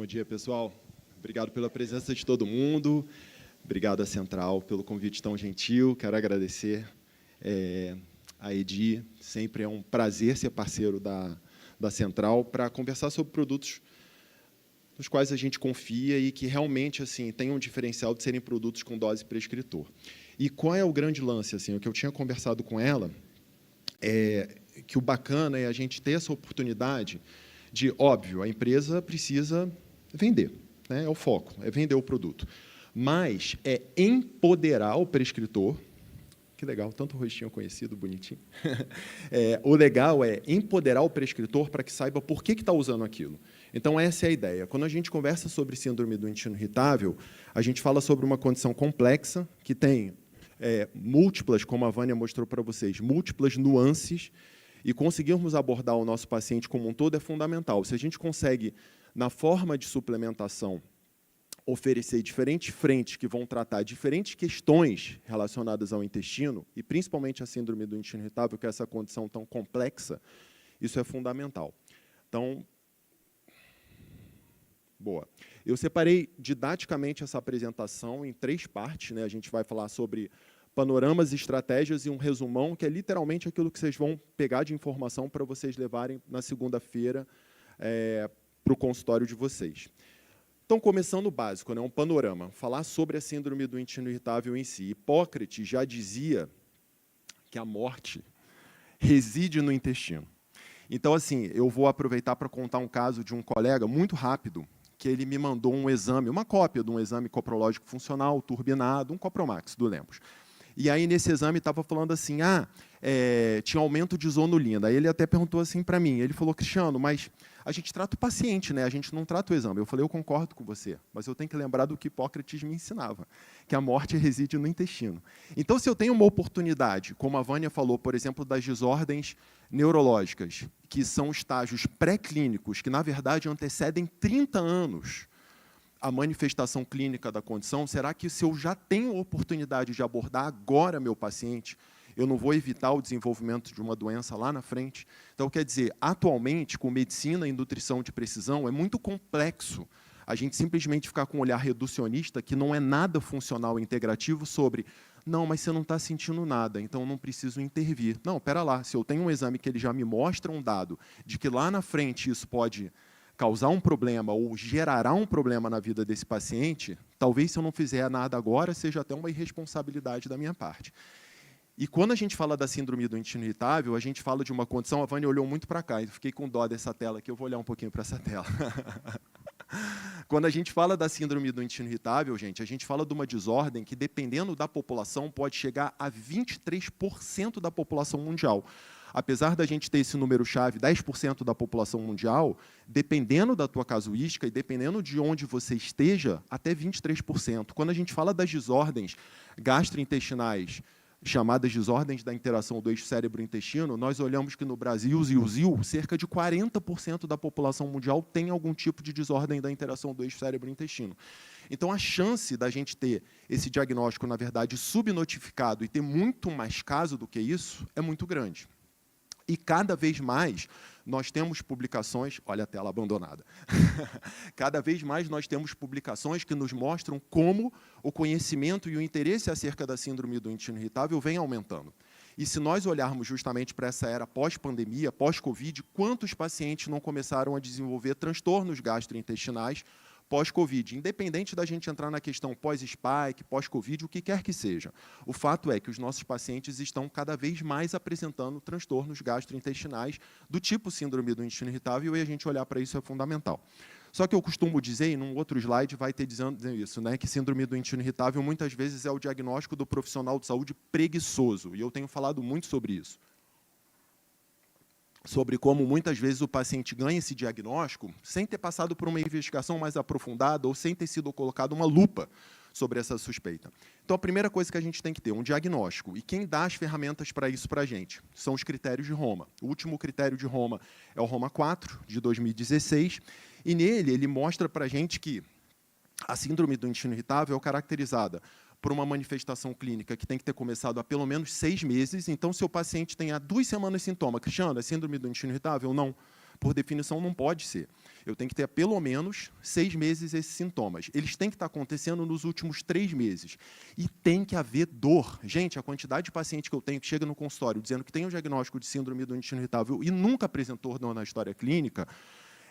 Bom dia, pessoal. Obrigado pela presença de todo mundo. Obrigado à Central pelo convite tão gentil. Quero agradecer a Edi. Sempre é um prazer ser parceiro da Central para conversar sobre produtos nos quais a gente confia e que realmente assim têm um diferencial de serem produtos com dose prescritor. E qual é o grande lance? Assim, o que eu tinha conversado com ela é que o bacana é a gente ter essa oportunidade de, óbvio, a empresa precisa vender, né? É o foco, é vender o produto. Mas é empoderar o prescritor. Que legal, tanto rostinho conhecido, bonitinho. O legal é empoderar o prescritor para que saiba por que está usando aquilo. Então, essa é a ideia. Quando a gente conversa sobre síndrome do intestino irritável, a gente fala sobre uma condição complexa que tem múltiplas, como a Vânia mostrou para vocês, múltiplas nuances, e conseguirmos abordar o nosso paciente como um todo é fundamental. Se a gente consegue, na forma de suplementação, oferecer diferentes frentes que vão tratar diferentes questões relacionadas ao intestino, e principalmente a síndrome do intestino irritável, que é essa condição tão complexa, isso é fundamental. Então, boa. Eu separei didaticamente essa apresentação em 3 partes, né? A gente vai falar sobre panoramas, estratégias e um resumão, que é literalmente aquilo que vocês vão pegar de informação para vocês levarem na segunda-feira para o consultório de vocês. Então, começando o básico, né, um panorama, falar sobre a síndrome do intestino irritável em si. Hipócrates já dizia que a morte reside no intestino. Então, assim, eu vou aproveitar para contar um caso de um colega muito rápido, que ele me mandou um exame, uma cópia de um exame coprológico funcional, turbinado, um Copromax do Lemos. E aí, nesse exame, estava falando assim, tinha aumento de zonulina. Aí ele até perguntou assim para mim, ele falou, Cristiano, mas a gente trata o paciente, né? A gente não trata o exame. Eu falei, eu concordo com você, mas eu tenho que lembrar do que Hipócrates me ensinava, que a morte reside no intestino. Então, se eu tenho uma oportunidade, como a Vânia falou, por exemplo, das desordens neurológicas, que são estágios pré-clínicos, que, na verdade, antecedem 30 anos a manifestação clínica da condição, será que se eu já tenho oportunidade de abordar agora meu paciente, eu não vou evitar o desenvolvimento de uma doença lá na frente? Então, quer dizer, atualmente, com medicina e nutrição de precisão, é muito complexo a gente simplesmente ficar com um olhar reducionista, que não é nada funcional e integrativo, sobre, não, mas você não está sentindo nada, então eu não preciso intervir. Não, espera lá, se eu tenho um exame que ele já me mostra um dado de que lá na frente isso pode causar um problema ou gerará um problema na vida desse paciente, talvez, se eu não fizer nada agora, seja até uma irresponsabilidade da minha parte. E quando a gente fala da síndrome do intestino irritável, a gente fala de uma condição, a Vânia olhou muito para cá, eu fiquei com dó dessa tela aqui, eu vou olhar um pouquinho para essa tela. Quando a gente fala da síndrome do intestino irritável, gente, a gente fala de uma desordem que, dependendo da população, pode chegar a 23% da população mundial. Apesar da gente ter esse número-chave, 10% da população mundial, dependendo da tua casuística e dependendo de onde você esteja, até 23%. Quando a gente fala das desordens gastrointestinais, chamadas desordens da interação do eixo cérebro-intestino, nós olhamos que no Brasil, cerca de 40% da população mundial tem algum tipo de desordem da interação do eixo cérebro-intestino. Então, a chance da gente ter esse diagnóstico, na verdade, subnotificado e ter muito mais caso do que isso, é muito grande. E, cada vez mais, nós temos publicações... Olha a tela abandonada. Cada vez mais nós temos publicações que nos mostram como o conhecimento e o interesse acerca da síndrome do intestino irritável vem aumentando. E, se nós olharmos justamente para essa era pós-pandemia, pós-Covid, quantos pacientes não começaram a desenvolver transtornos gastrointestinais pós-Covid, independente da gente entrar na questão pós-spike, pós-Covid, o que quer que seja. O fato é que os nossos pacientes estão cada vez mais apresentando transtornos gastrointestinais do tipo síndrome do intestino irritável, e a gente olhar para isso é fundamental. Só que eu costumo dizer, e num outro slide vai ter dizendo isso, né, que síndrome do intestino irritável muitas vezes é o diagnóstico do profissional de saúde preguiçoso, e eu tenho falado muito sobre isso. Sobre como, muitas vezes, o paciente ganha esse diagnóstico sem ter passado por uma investigação mais aprofundada ou sem ter sido colocado uma lupa sobre essa suspeita. Então, a primeira coisa que a gente tem que ter é um diagnóstico. E quem dá as ferramentas para isso para a gente? São os critérios de Roma. O último critério de Roma é o Roma 4, de 2016, e nele ele mostra para a gente que a síndrome do intestino irritável é caracterizada por uma manifestação clínica que tem que ter começado há pelo menos 6 meses. Então, se o paciente tem há 2 semanas sintoma, Cristiano, é síndrome do intestino irritável? Não. Por definição, não pode ser. Eu tenho que ter, pelo menos, 6 meses esses sintomas. Eles têm que estar acontecendo nos últimos 3 meses. E tem que haver dor. Gente, a quantidade de paciente que eu tenho que chega no consultório dizendo que tem um diagnóstico de síndrome do intestino irritável e nunca apresentou dor na história clínica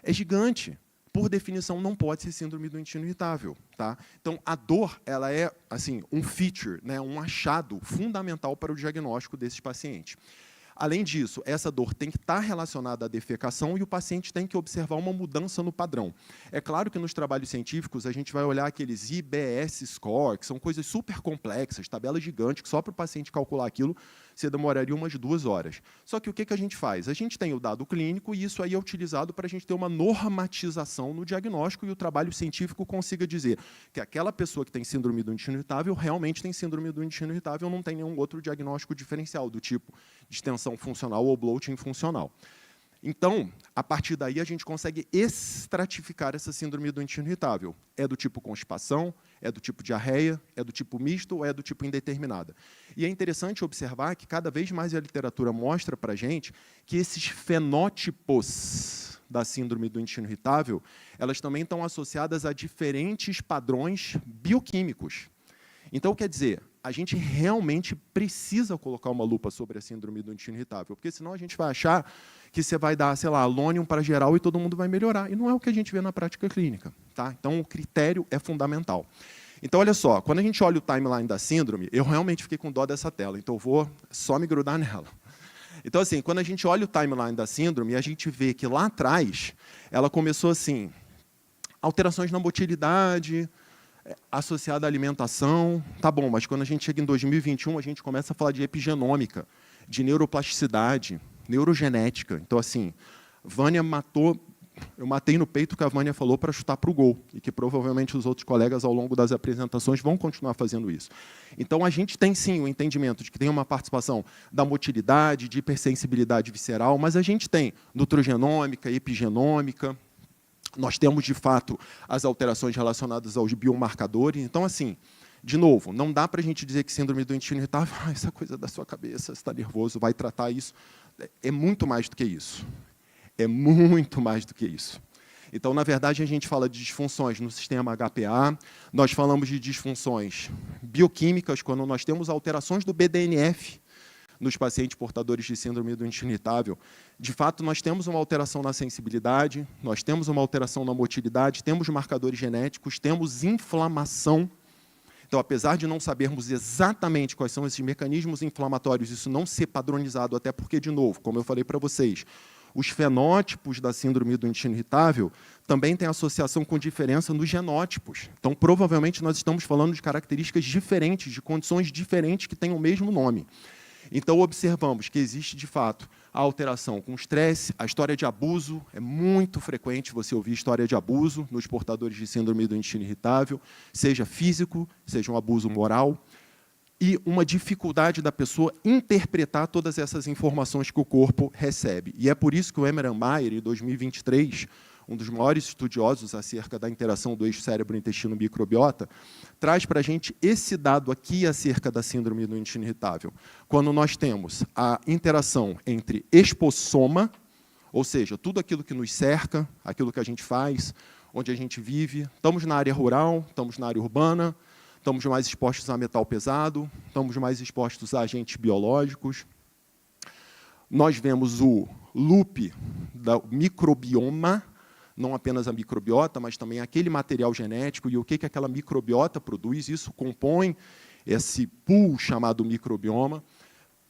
é gigante. Por definição, não pode ser síndrome do intestino irritável. Tá? Então, a dor ela é assim, um feature, né, um achado fundamental para o diagnóstico desses pacientes. Além disso, essa dor tem que estar relacionada à defecação e o paciente tem que observar uma mudança no padrão. É claro que nos trabalhos científicos a gente vai olhar aqueles IBS score, que são coisas super complexas, tabelas gigantes, que só para o paciente calcular aquilo você demoraria umas 2 horas. Só que o que a gente faz? A gente tem o dado clínico e isso aí é utilizado para a gente ter uma normatização no diagnóstico e o trabalho científico consiga dizer que aquela pessoa que tem síndrome do intestino irritável realmente tem síndrome do intestino irritável, não tem nenhum outro diagnóstico diferencial, do tipo distensão funcional ou bloating funcional. Então, a partir daí, a gente consegue estratificar essa síndrome do intestino irritável. É do tipo constipação, é do tipo diarreia, é do tipo misto ou é do tipo indeterminada. E é interessante observar que cada vez mais a literatura mostra para a gente que esses fenótipos da síndrome do intestino irritável, elas também estão associadas a diferentes padrões bioquímicos. Então, quer dizer, a gente realmente precisa colocar uma lupa sobre a síndrome do intestino irritável, porque senão a gente vai achar que você vai dar, sei lá, alônium para geral e todo mundo vai melhorar. E não é o que a gente vê na prática clínica. Tá? Então, o critério é fundamental. Então, olha só, quando a gente olha o timeline da síndrome, eu realmente fiquei com dó dessa tela, então eu vou só me grudar nela. Então, assim, quando a gente olha o timeline da síndrome, a gente vê que lá atrás, ela começou assim, alterações na motilidade, associada à alimentação, tá bom, mas quando a gente chega em 2021, a gente começa a falar de epigenômica, de neuroplasticidade, neurogenética. Então, assim, Vânia matou, eu matei no peito o que a Vânia falou para chutar para o gol, e que provavelmente os outros colegas, ao longo das apresentações, vão continuar fazendo isso. Então, a gente tem, sim, o entendimento de que tem uma participação da motilidade, de hipersensibilidade visceral, mas a gente tem nutrogenômica, epigenômica. Nós temos, de fato, as alterações relacionadas aos biomarcadores. Então, assim, de novo, não dá para a gente dizer que síndrome do intestino irritável, essa coisa da sua cabeça, você está nervoso, vai tratar isso. É muito mais do que isso. É muito mais do que isso. Então, na verdade, a gente fala de disfunções no sistema HPA, nós falamos de disfunções bioquímicas, quando nós temos alterações do BDNF, nos pacientes portadores de síndrome do intestino irritável. De fato, nós temos uma alteração na sensibilidade, nós temos uma alteração na motilidade, temos marcadores genéticos, temos inflamação. Então, apesar de não sabermos exatamente quais são esses mecanismos inflamatórios, isso não ser padronizado, até porque, de novo, como eu falei para vocês, os fenótipos da síndrome do intestino irritável também têm associação com diferença nos genótipos. Então, provavelmente, nós estamos falando de características diferentes, de condições diferentes que têm o mesmo nome. Então, observamos que existe, de fato, a alteração com estresse, a história de abuso, é muito frequente você ouvir história de abuso nos portadores de síndrome do intestino irritável, seja físico, seja um abuso moral, e uma dificuldade da pessoa interpretar todas essas informações que o corpo recebe. E é por isso que o Emmeren-Mayer, em 2023, um dos maiores estudiosos acerca da interação do eixo cérebro-intestino-microbiota, traz para a gente esse dado aqui acerca da síndrome do intestino irritável. Quando nós temos a interação entre expossoma, ou seja, tudo aquilo que nos cerca, aquilo que a gente faz, onde a gente vive, estamos na área rural, estamos na área urbana, estamos mais expostos a metal pesado, estamos mais expostos a agentes biológicos. Nós vemos o loop do microbioma, não apenas a microbiota, mas também aquele material genético e o que aquela microbiota produz. Isso compõe esse pool chamado microbioma.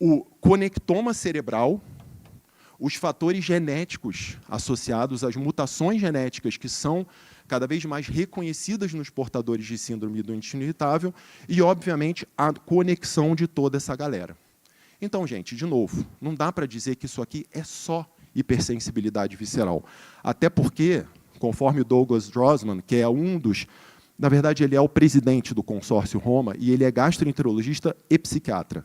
O conectoma cerebral, os fatores genéticos associados às mutações genéticas que são cada vez mais reconhecidas nos portadores de síndrome do intestino irritável e, obviamente, a conexão de toda essa galera. Então, gente, de novo, não dá para dizer que isso aqui é só hipersensibilidade visceral. Até porque, conforme o Douglas Drossman, que é um dos... Na verdade, ele é o presidente do consórcio Roma e ele é gastroenterologista e psiquiatra.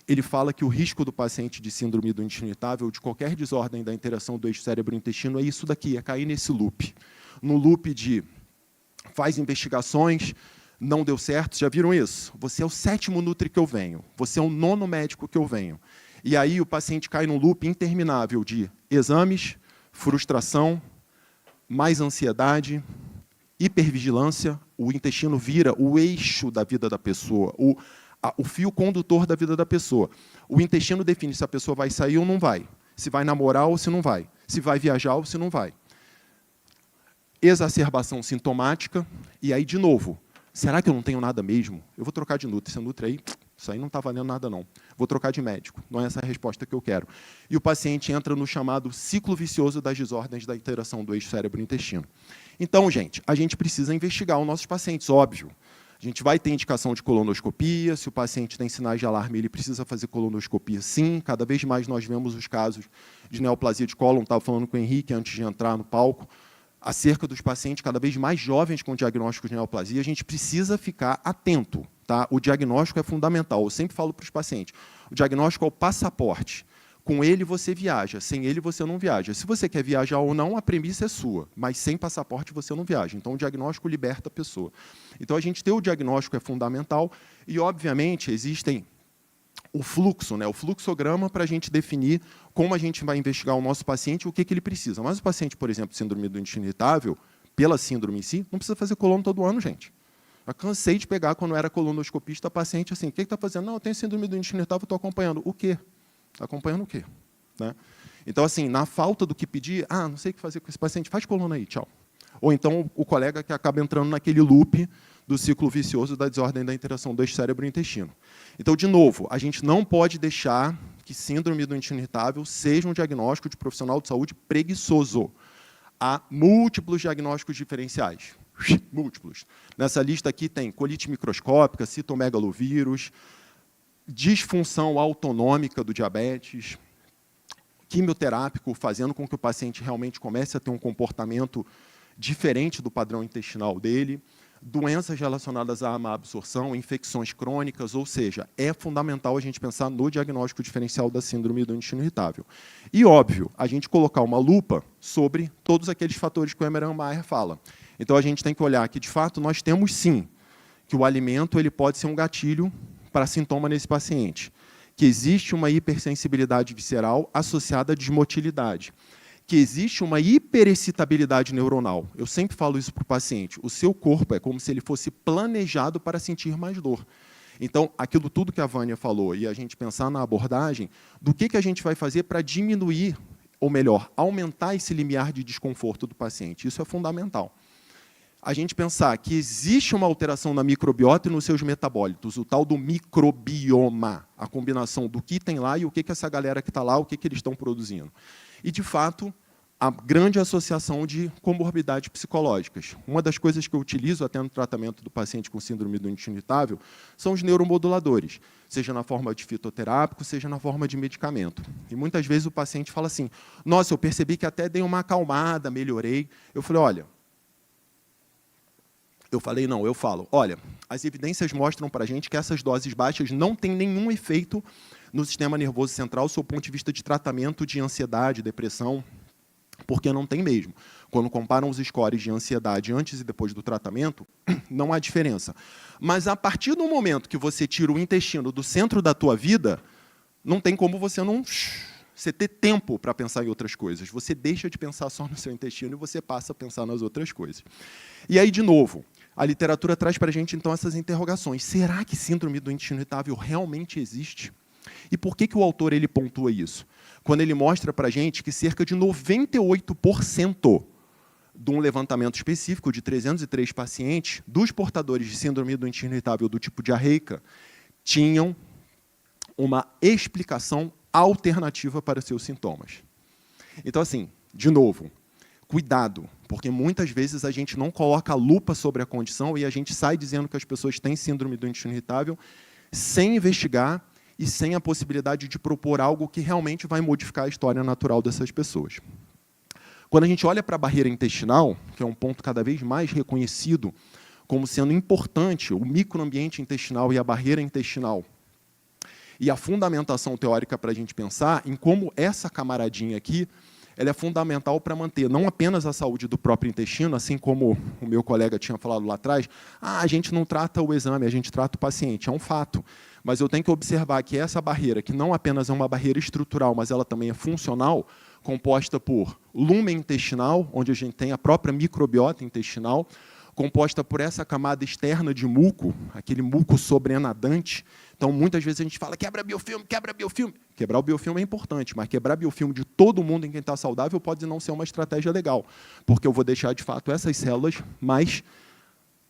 Ele fala que o risco do paciente de síndrome do intestino irritável, de qualquer desordem da interação do eixo cérebro-intestino, é isso daqui, é cair nesse loop. No loop de faz investigações, não deu certo, já viram isso? Você é o 7º nutri que eu venho, você é o 9º médico que eu venho. E aí o paciente cai num loop interminável de exames, frustração, mais ansiedade, hipervigilância. O intestino vira o eixo da vida da pessoa, o fio condutor da vida da pessoa. O intestino define se a pessoa vai sair ou não vai, se vai namorar ou se não vai, se vai viajar ou se não vai. Exacerbação sintomática, e aí, de novo, será que eu não tenho nada mesmo? Eu vou trocar de Nutri. Esse Nutri aí, isso aí não está valendo nada, não. Vou trocar de médico. Não é essa a resposta que eu quero. E o paciente entra no chamado ciclo vicioso das desordens da interação do eixo cérebro-intestino. Então, gente, a gente precisa investigar os nossos pacientes, óbvio. A gente vai ter indicação de colonoscopia. Se o paciente tem sinais de alarme, ele precisa fazer colonoscopia, sim. Cada vez mais nós vemos os casos de neoplasia de cólon. Estava falando com o Henrique antes de entrar no palco, acerca dos pacientes cada vez mais jovens com diagnóstico de neoplasia. A gente precisa ficar atento. Tá? O diagnóstico é fundamental. Eu sempre falo para os pacientes, o diagnóstico é o passaporte. Com ele você viaja, sem ele você não viaja. Se você quer viajar ou não, a premissa é sua, mas sem passaporte você não viaja. Então, o diagnóstico liberta a pessoa. Então, a gente ter o diagnóstico é fundamental e, obviamente, existem o fluxo, né, o fluxograma para a gente definir como a gente vai investigar o nosso paciente e o que ele precisa. Mas o paciente, por exemplo, síndrome do intestino irritável, pela síndrome em si, não precisa fazer colono todo ano, gente. Eu cansei de pegar, quando eu era colonoscopista, paciente assim, o que está fazendo? Não, eu tenho síndrome do intestino irritável, estou acompanhando. O quê? Está acompanhando o quê? Né? Então, assim, na falta do que pedir, não sei o que fazer com esse paciente, faz colono aí, tchau. Ou então o colega que acaba entrando naquele loop do ciclo vicioso da desordem da interação do eixo cérebro-intestino. Então, de novo, a gente não pode deixar que síndrome do intestino irritável seja um diagnóstico de profissional de saúde preguiçoso. Há múltiplos diagnósticos diferenciais. Múltiplos. Nessa lista aqui tem colite microscópica, citomegalovírus, disfunção autonômica do diabetes, quimioterápico, fazendo com que o paciente realmente comece a ter um comportamento diferente do padrão intestinal dele, doenças relacionadas à má absorção, infecções crônicas, ou seja, é fundamental a gente pensar no diagnóstico diferencial da síndrome do intestino irritável. E, óbvio, a gente colocar uma lupa sobre todos aqueles fatores que o Emeran-Mayer fala. Então, a gente tem que olhar que, de fato, nós temos, sim, que o alimento ele pode ser um gatilho para sintoma nesse paciente, que existe uma hipersensibilidade visceral associada à desmotilidade, que existe uma hiperexcitabilidade neuronal. Eu sempre falo isso para o paciente. O seu corpo é como se ele fosse planejado para sentir mais dor. Então, aquilo tudo que a Vânia falou, e a gente pensar na abordagem, do que a gente vai fazer para diminuir, ou melhor, aumentar esse limiar de desconforto do paciente. Isso é fundamental. A gente pensar que existe uma alteração na microbiota e nos seus metabólitos, o tal do microbioma, a combinação do que tem lá e o que essa galera que está lá, o que eles estão produzindo. E, de fato, a grande associação de comorbidades psicológicas. Uma das coisas que eu utilizo até no tratamento do paciente com síndrome do intestino irritável são os neuromoduladores, seja na forma de fitoterápico, seja na forma de medicamento. E muitas vezes o paciente fala assim, nossa, eu percebi que até dei uma acalmada, melhorei. Eu falei, olha, olha, as evidências mostram para a gente que essas doses baixas não têm nenhum efeito no sistema nervoso central, do ponto de vista de tratamento de ansiedade, depressão, porque não tem mesmo. Quando comparam os scores de ansiedade antes e depois do tratamento, não há diferença. Mas, a partir do momento que você tira o intestino do centro da tua vida, não tem como você ter tempo para pensar em outras coisas. Você deixa de pensar só no seu intestino e você passa a pensar nas outras coisas. E aí, de novo, a literatura traz para a gente, então, essas interrogações. Será que síndrome do intestino irritável realmente existe? E por que o autor ele pontua isso? Quando ele mostra para a gente que cerca de 98% de um levantamento específico de 303 pacientes, dos portadores de síndrome do intestino irritável do tipo diarreica, tinham uma explicação alternativa para seus sintomas. Então, assim, de novo, cuidado, porque muitas vezes a gente não coloca a lupa sobre a condição e a gente sai dizendo que as pessoas têm síndrome do intestino irritável sem investigar e sem a possibilidade de propor algo que realmente vai modificar a história natural dessas pessoas. Quando a gente olha para a barreira intestinal, que é um ponto cada vez mais reconhecido como sendo importante, o microambiente intestinal e a barreira intestinal, e a fundamentação teórica para a gente pensar em como essa camaradinha aqui ela é fundamental para manter não apenas a saúde do próprio intestino, assim como o meu colega tinha falado lá atrás, a gente não trata o exame, a gente trata o paciente, é um fato. Mas eu tenho que observar que essa barreira, que não apenas é uma barreira estrutural, mas ela também é funcional, composta por lumen intestinal, onde a gente tem a própria microbiota intestinal, composta por essa camada externa de muco, aquele muco sobrenadante. Então, muitas vezes a gente fala, quebra biofilme, quebra biofilme. Quebrar o biofilme é importante, mas quebrar biofilme de todo mundo em quem está saudável pode não ser uma estratégia legal, porque eu vou deixar, de fato, essas células mais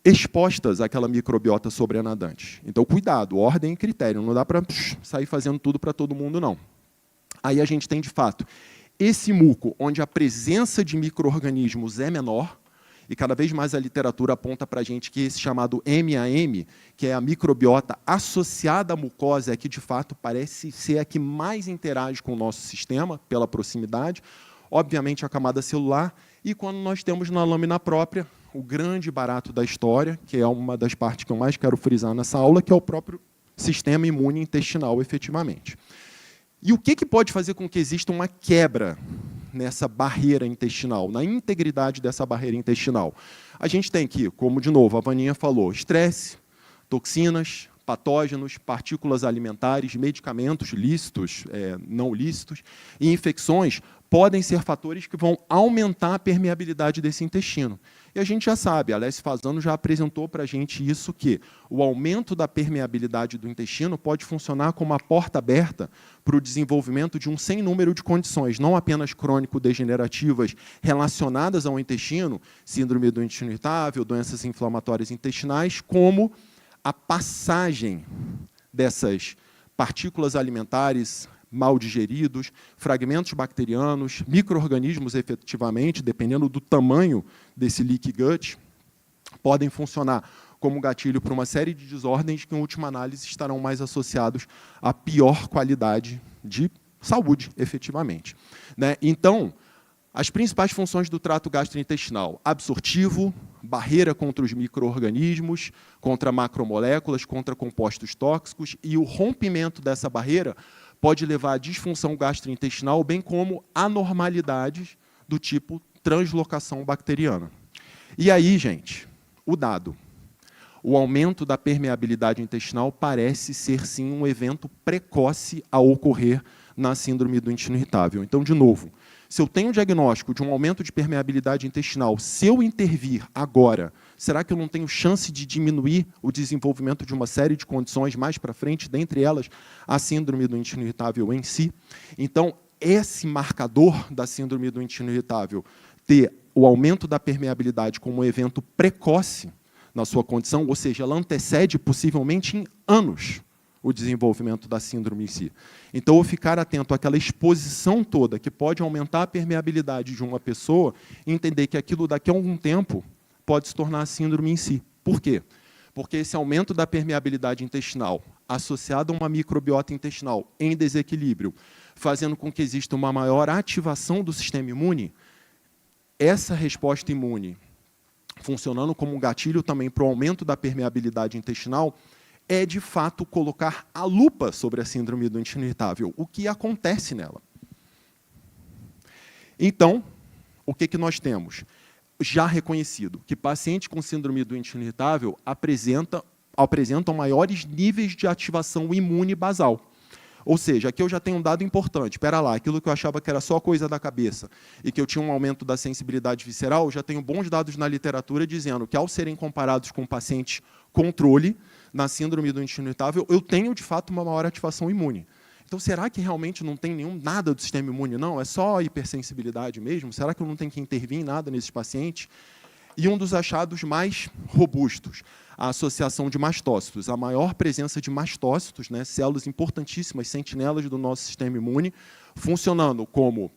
expostas àquela microbiota sobrenadante. Então, cuidado, ordem e critério. Não dá para sair fazendo tudo para todo mundo, não. Aí a gente tem, de fato, esse muco, onde a presença de micro-organismos é menor, e cada vez mais a literatura aponta para a gente que esse chamado MAM, que é a microbiota associada à mucosa, é que, de fato, parece ser a que mais interage com o nosso sistema, pela proximidade. Obviamente, a camada celular. E quando nós temos na lâmina própria, o grande barato da história, que é uma das partes que eu mais quero frisar nessa aula, que é o próprio sistema imune intestinal, efetivamente. E o que pode fazer com que exista uma quebra nessa barreira intestinal, na integridade dessa barreira intestinal? A gente tem aqui, como, de novo, a Vaninha falou, estresse, toxinas, patógenos, partículas alimentares, medicamentos lícitos, não lícitos, e infecções podem ser fatores que vão aumentar a permeabilidade desse intestino. E a gente já sabe, a Alessia Fasano já apresentou para a gente isso, que o aumento da permeabilidade do intestino pode funcionar como uma porta aberta para o desenvolvimento de um sem número de condições, não apenas crônico-degenerativas relacionadas ao intestino, síndrome do intestino irritável, doenças inflamatórias intestinais, como a passagem dessas partículas alimentares mal digeridos, fragmentos bacterianos, micro-organismos, efetivamente, dependendo do tamanho desse leaky gut, podem funcionar como gatilho para uma série de desordens que, em última análise, estarão mais associados à pior qualidade de saúde, efetivamente. Né? Então, as principais funções do trato gastrointestinal: absortivo, barreira contra os micro-organismos, contra macromoléculas, contra compostos tóxicos, e o rompimento dessa barreira pode levar à disfunção gastrointestinal, bem como anormalidades do tipo translocação bacteriana. E aí, gente, o dado. O aumento da permeabilidade intestinal parece ser, sim, um evento precoce a ocorrer na síndrome do intestino irritável. Então, de novo, se eu tenho o diagnóstico de um aumento de permeabilidade intestinal, se eu intervir agora, será que eu não tenho chance de diminuir o desenvolvimento de uma série de condições mais para frente, dentre elas a síndrome do intestino irritável em si? Então, esse marcador da síndrome do intestino irritável, ter o aumento da permeabilidade como um evento precoce na sua condição, ou seja, ela antecede possivelmente em anos o desenvolvimento da síndrome em si. Então, eu ficar atento àquela exposição toda que pode aumentar a permeabilidade de uma pessoa e entender que aquilo daqui a algum tempo pode se tornar a síndrome em si. Por quê? Porque esse aumento da permeabilidade intestinal, associado a uma microbiota intestinal em desequilíbrio, fazendo com que exista uma maior ativação do sistema imune, essa resposta imune, funcionando como um gatilho também para o aumento da permeabilidade intestinal, é, de fato, colocar a lupa sobre a síndrome do intestino irritável, o que acontece nela. Então, o que nós temos? Já reconhecido que pacientes com síndrome do intestino irritável apresentam maiores níveis de ativação imune basal. Ou seja, aqui eu já tenho um dado importante. Espera lá, aquilo que eu achava que era só coisa da cabeça e que eu tinha um aumento da sensibilidade visceral, eu já tenho bons dados na literatura dizendo que, ao serem comparados com pacientes controle na síndrome do intestino irritável, eu tenho, de fato, uma maior ativação imune. Então, será que realmente não tem nada do sistema imune, não? É só hipersensibilidade mesmo? Será que eu não tenho que intervir em nada nesses pacientes? E um dos achados mais robustos, a associação de mastócitos, a maior presença de mastócitos, né, células importantíssimas, sentinelas do nosso sistema imune, funcionando como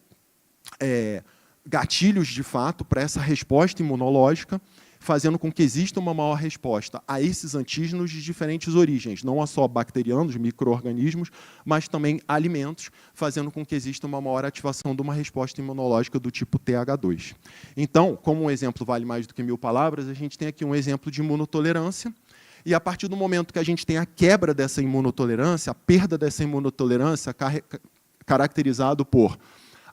gatilhos, de fato, para essa resposta imunológica, fazendo com que exista uma maior resposta a esses antígenos de diferentes origens, não só bacterianos, micro-organismos, mas também alimentos, fazendo com que exista uma maior ativação de uma resposta imunológica do tipo TH2. Então, como um exemplo vale mais do que 1000 palavras, a gente tem aqui um exemplo de imunotolerância, e a partir do momento que a gente tem a quebra dessa imunotolerância, a perda dessa imunotolerância caracterizado por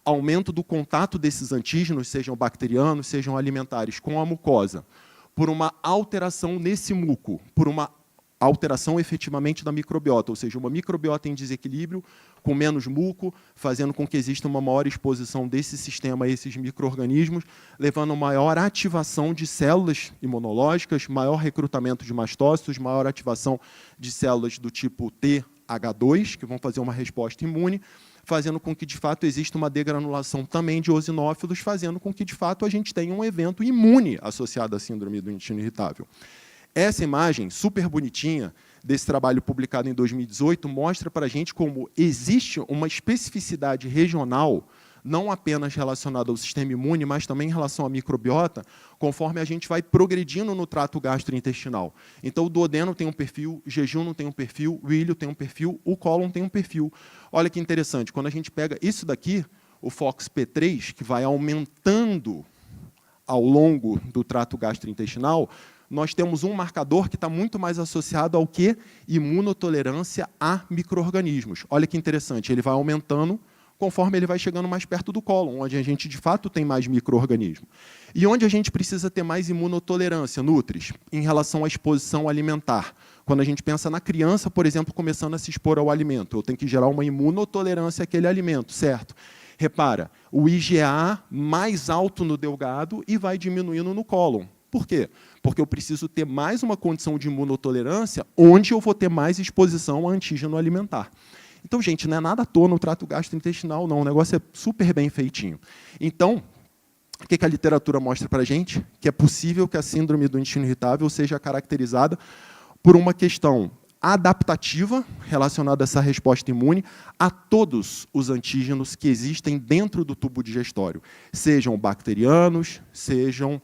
aumento do contato desses antígenos, sejam bacterianos, sejam alimentares, com a mucosa, por uma alteração nesse muco, por uma a alteração efetivamente da microbiota, ou seja, uma microbiota em desequilíbrio, com menos muco, fazendo com que exista uma maior exposição desse sistema a esses micro-organismos, levando a maior ativação de células imunológicas, maior recrutamento de mastócitos, maior ativação de células do tipo TH2, que vão fazer uma resposta imune, fazendo com que, de fato, exista uma degranulação também de eosinófilos, fazendo com que, de fato, a gente tenha um evento imune associado à síndrome do intestino irritável. Essa imagem, super bonitinha, desse trabalho publicado em 2018, mostra para a gente como existe uma especificidade regional, não apenas relacionada ao sistema imune, mas também em relação à microbiota, conforme a gente vai progredindo no trato gastrointestinal. Então, o duodeno tem um perfil, o jejum tem um perfil, o ilho tem um perfil, o cólon tem um perfil. Olha que interessante, quando a gente pega isso daqui, o FOXP3, que vai aumentando ao longo do trato gastrointestinal, nós temos um marcador que está muito mais associado ao que? Imunotolerância a micro-organismos. Olha que interessante, ele vai aumentando conforme ele vai chegando mais perto do cólon, onde a gente, de fato, tem mais micro-organismo. E onde a gente precisa ter mais imunotolerância, Nutris, em relação à exposição alimentar. Quando a gente pensa na criança, por exemplo, começando a se expor ao alimento, eu tenho que gerar uma imunotolerância àquele alimento, certo? Repara, o IgA mais alto no delgado e vai diminuindo no cólon. Por quê? Porque eu preciso ter mais uma condição de imunotolerância onde eu vou ter mais exposição a antígeno alimentar. Então, gente, não é nada à toa no trato gastrointestinal, não. O negócio é super bem feitinho. Então, o que a literatura mostra para a gente? Que é possível que a síndrome do intestino irritável seja caracterizada por uma questão adaptativa relacionada a essa resposta imune a todos os antígenos que existem dentro do tubo digestório, sejam bacterianos, sejam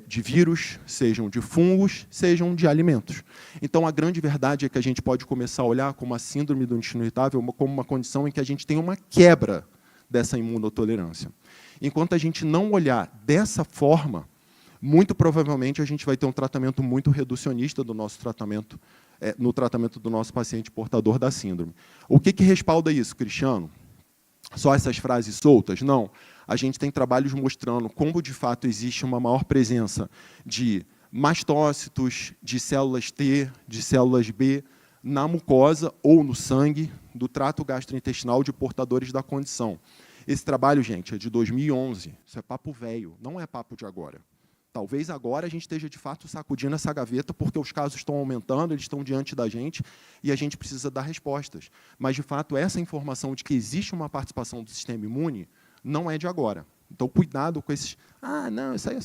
de vírus, sejam de fungos, sejam de alimentos. Então, a grande verdade é que a gente pode começar a olhar como a síndrome do intestino irritável como uma condição em que a gente tem uma quebra dessa imunotolerância. Enquanto a gente não olhar dessa forma, muito provavelmente a gente vai ter um tratamento muito reducionista do nosso tratamento, no tratamento do nosso paciente portador da síndrome. O que respalda isso, Cristiano? Só essas frases soltas? Não. A gente tem trabalhos mostrando como, de fato, existe uma maior presença de mastócitos, de células T, de células B, na mucosa ou no sangue do trato gastrointestinal de portadores da condição. Esse trabalho, gente, é de 2011. Isso é papo velho, não é papo de agora. Talvez agora a gente esteja, de fato, sacudindo essa gaveta, porque os casos estão aumentando, eles estão diante da gente, e a gente precisa dar respostas. Mas, de fato, essa informação de que existe uma participação do sistema imune não é de agora. Então, cuidado com esses... Ah, não, isso aí...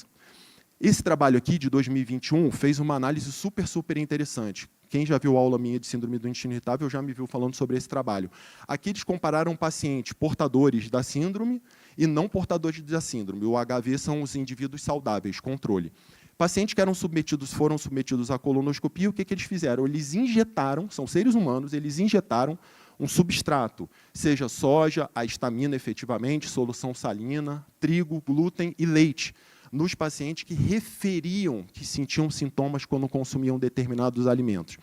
Esse trabalho aqui, de 2021, fez uma análise super interessante. Quem já viu aula minha de síndrome do intestino irritável já me viu falando sobre esse trabalho. Aqui eles compararam pacientes portadores da síndrome e não portadores da síndrome. O HV são os indivíduos saudáveis, controle. Pacientes que foram submetidos à colonoscopia, o que eles fizeram? Eles injetaram, são seres humanos, eles injetaram um substrato, seja soja, a histamina efetivamente, solução salina, trigo, glúten e leite, nos pacientes que referiam que sentiam sintomas quando consumiam determinados alimentos.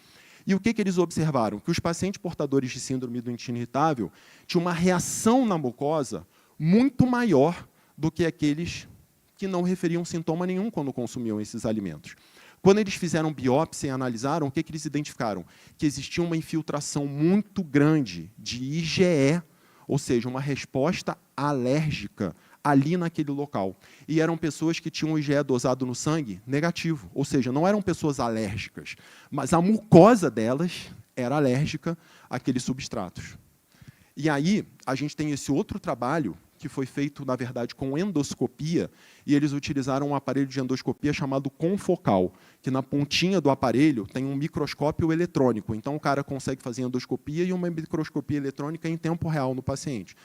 E o que eles observaram? Que os pacientes portadores de síndrome do intestino irritável tinham uma reação na mucosa muito maior do que aqueles que não referiam sintoma nenhum quando consumiam esses alimentos. Quando eles fizeram biópsia e analisaram, o que eles identificaram? Que existia uma infiltração muito grande de IgE, ou seja, uma resposta alérgica ali naquele local. E eram pessoas que tinham IgE dosado no sangue negativo, ou seja, não eram pessoas alérgicas, mas a mucosa delas era alérgica àqueles substratos. E aí, a gente tem esse outro trabalho, que foi feito, na verdade, com endoscopia, e eles utilizaram um aparelho de endoscopia chamado confocal, que na pontinha do aparelho tem um microscópio eletrônico. Então, o cara consegue fazer endoscopia e uma microscopia eletrônica em tempo real no paciente.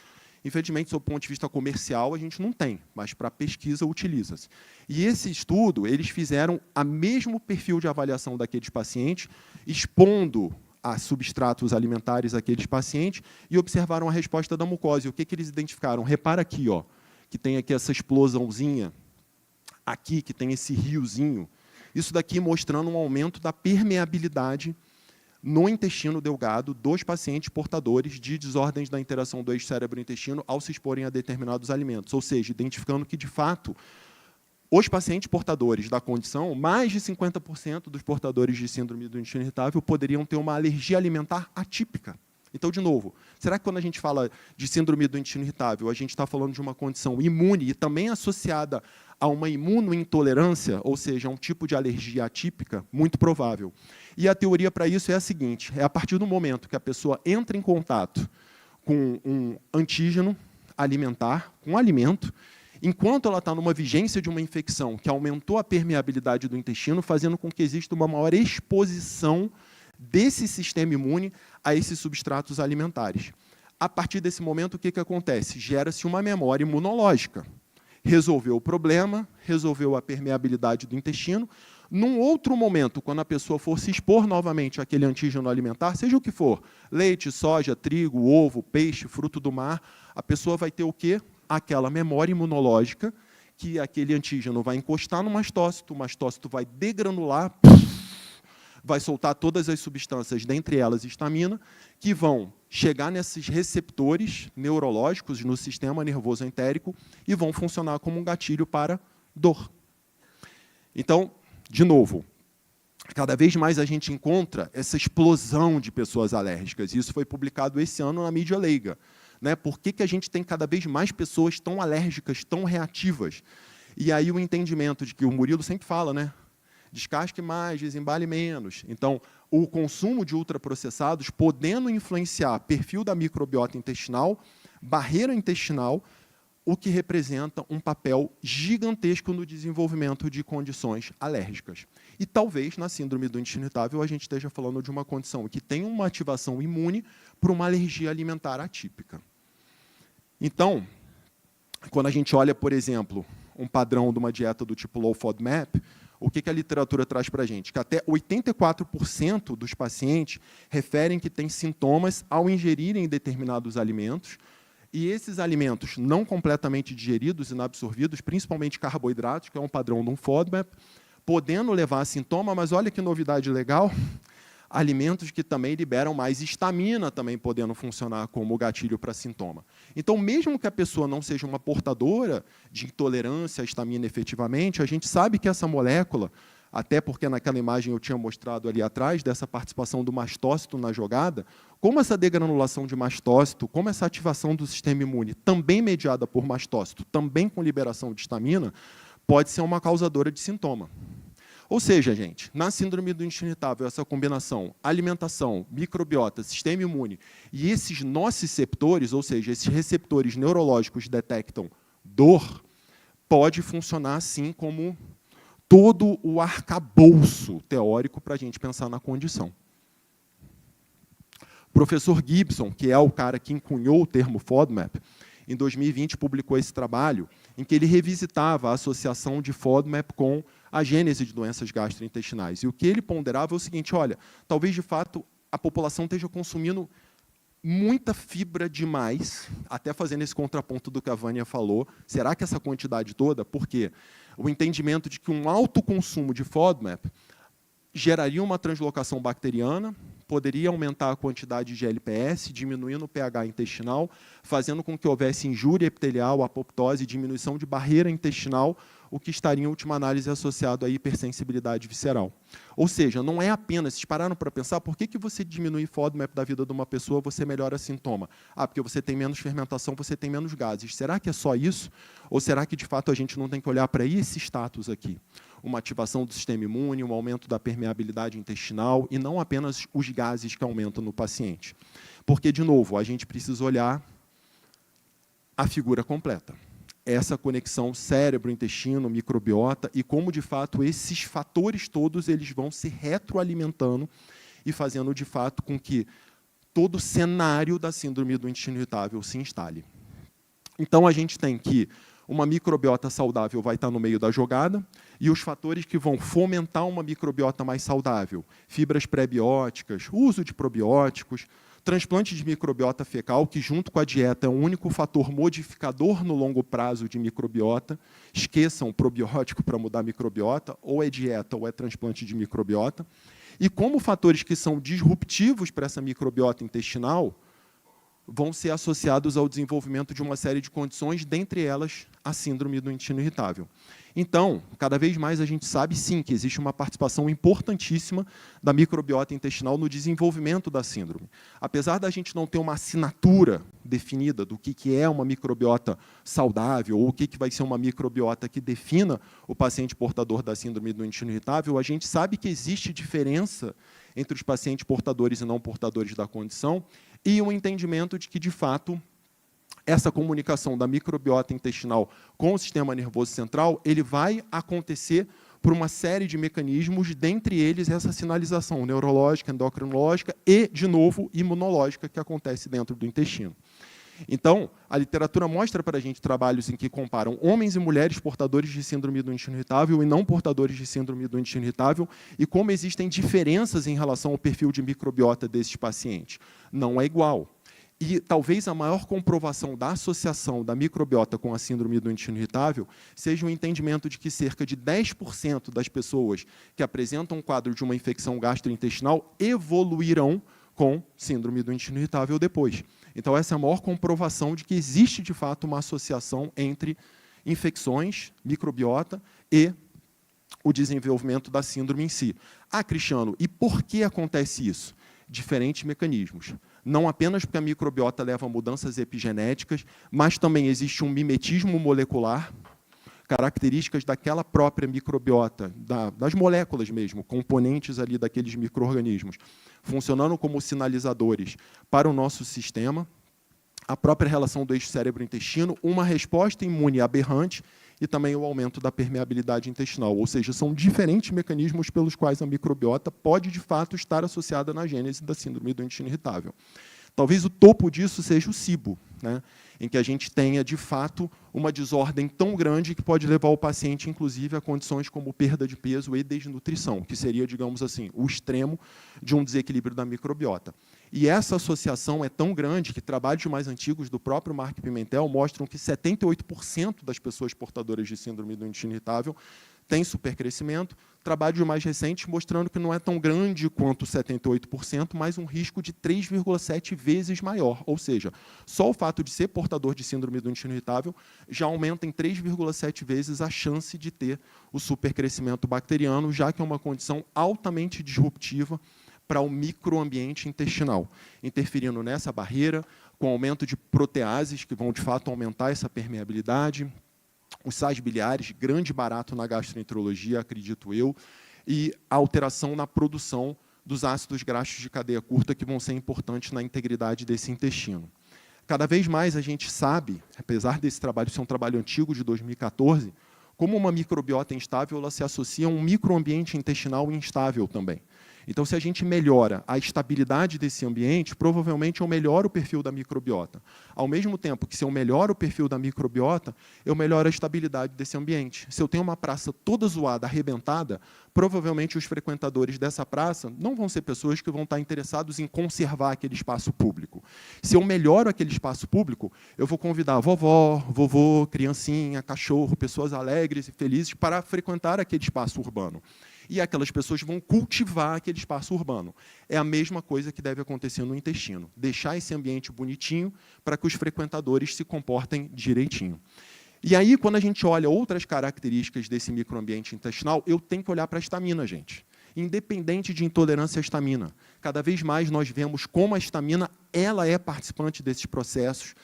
Infelizmente, sob o ponto de vista comercial, a gente não tem, mas para pesquisa utiliza-se. E esse estudo, eles fizeram o mesmo perfil de avaliação daqueles pacientes, expondo a substratos alimentares àqueles pacientes e observaram a resposta da mucosa. E o que eles identificaram? Repara aqui, ó, que tem aqui essa explosãozinha, aqui que tem esse riozinho. Isso daqui mostrando um aumento da permeabilidade no intestino delgado dos pacientes portadores de desordens da interação do eixo cérebro-intestino ao se exporem a determinados alimentos. Ou seja, identificando que, de fato, os pacientes portadores da condição, mais de 50% dos portadores de síndrome do intestino irritável poderiam ter uma alergia alimentar atípica. Então, de novo, será que quando a gente fala de síndrome do intestino irritável, a gente está falando de uma condição imune e também associada a uma imunointolerância, ou seja, um tipo de alergia atípica? Muito provável. E a teoria para isso é a seguinte: é a partir do momento que a pessoa entra em contato com um antígeno alimentar, com um alimento, enquanto ela está numa vigência de uma infecção que aumentou a permeabilidade do intestino, fazendo com que exista uma maior exposição desse sistema imune a esses substratos alimentares. A partir desse momento, o que acontece? Gera-se uma memória imunológica. Resolveu o problema, resolveu a permeabilidade do intestino. Num outro momento, quando a pessoa for se expor novamente àquele antígeno alimentar, seja o que for, leite, soja, trigo, ovo, peixe, fruto do mar, a pessoa vai ter o quê? Aquela memória imunológica, que aquele antígeno vai encostar no mastócito, o mastócito vai degranular, vai soltar todas as substâncias, dentre elas histamina, que vão chegar nesses receptores neurológicos no sistema nervoso entérico e vão funcionar como um gatilho para dor. Então, de novo, cada vez mais a gente encontra essa explosão de pessoas alérgicas. Isso foi publicado esse ano na mídia leiga. Por que a gente tem cada vez mais pessoas tão alérgicas, tão reativas? E aí o entendimento de que o Murilo sempre fala, descasque mais, desembale menos. Então, o consumo de ultraprocessados podendo influenciar perfil da microbiota intestinal, barreira intestinal, o que representa um papel gigantesco no desenvolvimento de condições alérgicas. E talvez, na síndrome do intestino irritável, a gente esteja falando de uma condição que tem uma ativação imune para uma alergia alimentar atípica. Então, quando a gente olha, por exemplo, um padrão de uma dieta do tipo Low FODMAP, o que a literatura traz para a gente? Que até 84% dos pacientes referem que têm sintomas ao ingerirem determinados alimentos, e esses alimentos não completamente digeridos, inabsorvidos, principalmente carboidratos, que é um padrão de um FODMAP, podendo levar a sintoma, mas olha que novidade legal, alimentos que também liberam mais histamina, também podendo funcionar como gatilho para sintoma. Então, mesmo que a pessoa não seja uma portadora de intolerância à histamina efetivamente, a gente sabe que essa molécula, até porque naquela imagem eu tinha mostrado ali atrás, dessa participação do mastócito na jogada, como essa degranulação de mastócito, como essa ativação do sistema imune, também mediada por mastócito, também com liberação de histamina, pode ser uma causadora de sintoma. Ou seja, gente, na síndrome do intestino irritável, essa combinação alimentação, microbiota, sistema imune e esses nociceptores, ou seja, esses receptores neurológicos detectam dor, pode funcionar assim como todo o arcabouço teórico para a gente pensar na condição. O professor Gibson, que é o cara que encunhou o termo FODMAP, em 2020 publicou esse trabalho em que ele revisitava a associação de FODMAP com a gênese de doenças gastrointestinais. E o que ele ponderava é o seguinte: olha, talvez, de fato, a população esteja consumindo muita fibra demais, até fazendo esse contraponto do que a Vânia falou. Será que essa quantidade toda? Por quê? O entendimento de que um alto consumo de FODMAP geraria uma translocação bacteriana, poderia aumentar a quantidade de LPS, diminuindo o pH intestinal, fazendo com que houvesse injúria epitelial, apoptose, diminuição de barreira intestinal, o que estaria, em última análise, associado à hipersensibilidade visceral. Ou seja, não é apenas, vocês pararam para pensar, por que você diminui FODMAP da vida de uma pessoa, você melhora sintoma? Porque você tem menos fermentação, você tem menos gases. Será que é só isso? Ou será que, de fato, a gente não tem que olhar para esse status aqui? Uma ativação do sistema imune, um aumento da permeabilidade intestinal, e não apenas os gases que aumentam no paciente. Porque, de novo, a gente precisa olhar a figura completa. Essa conexão cérebro-intestino, microbiota, e como, de fato, esses fatores todos eles vão se retroalimentando e fazendo, de fato, com que todo o cenário da síndrome do intestino irritável se instale. Então, a gente tem que uma microbiota saudável vai estar no meio da jogada, e os fatores que vão fomentar uma microbiota mais saudável, fibras pré-bióticas, uso de probióticos, transplante de microbiota fecal, que junto com a dieta é o único fator modificador no longo prazo de microbiota. Esqueçam o probiótico para mudar a microbiota, ou é dieta ou é transplante de microbiota. E como fatores que são disruptivos para essa microbiota intestinal, vão ser associados ao desenvolvimento de uma série de condições, dentre elas a síndrome do intestino irritável. Então, cada vez mais a gente sabe, sim, que existe uma participação importantíssima da microbiota intestinal no desenvolvimento da síndrome. Apesar da gente não ter uma assinatura definida do que é uma microbiota saudável ou o que vai ser uma microbiota que defina o paciente portador da síndrome do intestino irritável, a gente sabe que existe diferença entre os pacientes portadores e não portadores da condição e um entendimento de que, de fato, essa comunicação da microbiota intestinal com o sistema nervoso central, ele vai acontecer por uma série de mecanismos, dentre eles essa sinalização neurológica, endocrinológica e, de novo, imunológica, que acontece dentro do intestino. Então, a literatura mostra para a gente trabalhos em que comparam homens e mulheres portadores de síndrome do intestino irritável e não portadores de síndrome do intestino irritável e como existem diferenças em relação ao perfil de microbiota desses pacientes. Não é igual. E talvez a maior comprovação da associação da microbiota com a síndrome do intestino irritável seja o entendimento de que cerca de 10% das pessoas que apresentam um quadro de uma infecção gastrointestinal evoluirão com síndrome do intestino irritável depois. Então, essa é a maior comprovação de que existe, de fato, uma associação entre infecções, microbiota e o desenvolvimento da síndrome em si. Ah, Cristiano, e por que acontece isso? Diferentes mecanismos. Não apenas porque a microbiota leva a mudanças epigenéticas, mas também existe um mimetismo molecular, características daquela própria microbiota, das moléculas mesmo, componentes ali daqueles micro-organismos, funcionando como sinalizadores para o nosso sistema, a própria relação do eixo cérebro-intestino, uma resposta imune aberrante e também o aumento da permeabilidade intestinal. Ou seja, são diferentes mecanismos pelos quais a microbiota pode, de fato, estar associada na gênese da síndrome do intestino irritável. Talvez o topo disso seja o SIBO, né, em que a gente tenha, de fato, uma desordem tão grande que pode levar o paciente, inclusive, a condições como perda de peso e desnutrição, que seria, digamos assim, o extremo de um desequilíbrio da microbiota. E essa associação é tão grande que trabalhos mais antigos do próprio Mark Pimentel mostram que 78% das pessoas portadoras de síndrome do intestino irritável têm supercrescimento. Trabalhos mais recentes mostrando que não é tão grande quanto 78%, mas um risco de 3,7 vezes maior. Ou seja, só o fato de ser portador de síndrome do intestino irritável já aumenta em 3,7 vezes a chance de ter o supercrescimento bacteriano, já que é uma condição altamente disruptiva para o microambiente intestinal, interferindo nessa barreira, com aumento de proteases, que vão, de fato, aumentar essa permeabilidade, os sais biliares, grande barato na gastroenterologia, acredito eu, e a alteração na produção dos ácidos graxos de cadeia curta, que vão ser importantes na integridade desse intestino. Cada vez mais a gente sabe, apesar desse trabalho ser um trabalho antigo, de 2014, como uma microbiota instável ela se associa a um microambiente intestinal instável também. Então, se a gente melhora a estabilidade desse ambiente, provavelmente eu melhoro o perfil da microbiota. Ao mesmo tempo que, se eu melhoro o perfil da microbiota, eu melhoro a estabilidade desse ambiente. Se eu tenho uma praça toda zoada, arrebentada, provavelmente os frequentadores dessa praça não vão ser pessoas que vão estar interessados em conservar aquele espaço público. Se eu melhoro aquele espaço público, eu vou convidar a vovó, vovô, criancinha, cachorro, pessoas alegres e felizes para frequentar aquele espaço urbano. E aquelas pessoas vão cultivar aquele espaço urbano. É a mesma coisa que deve acontecer no intestino. Deixar esse ambiente bonitinho para que os frequentadores se comportem direitinho. E aí, quando a gente olha outras características desse microambiente intestinal, eu tenho que olhar para a histamina, gente. Independente de intolerância à histamina. Cada vez mais nós vemos como a histamina ela é participante desses processos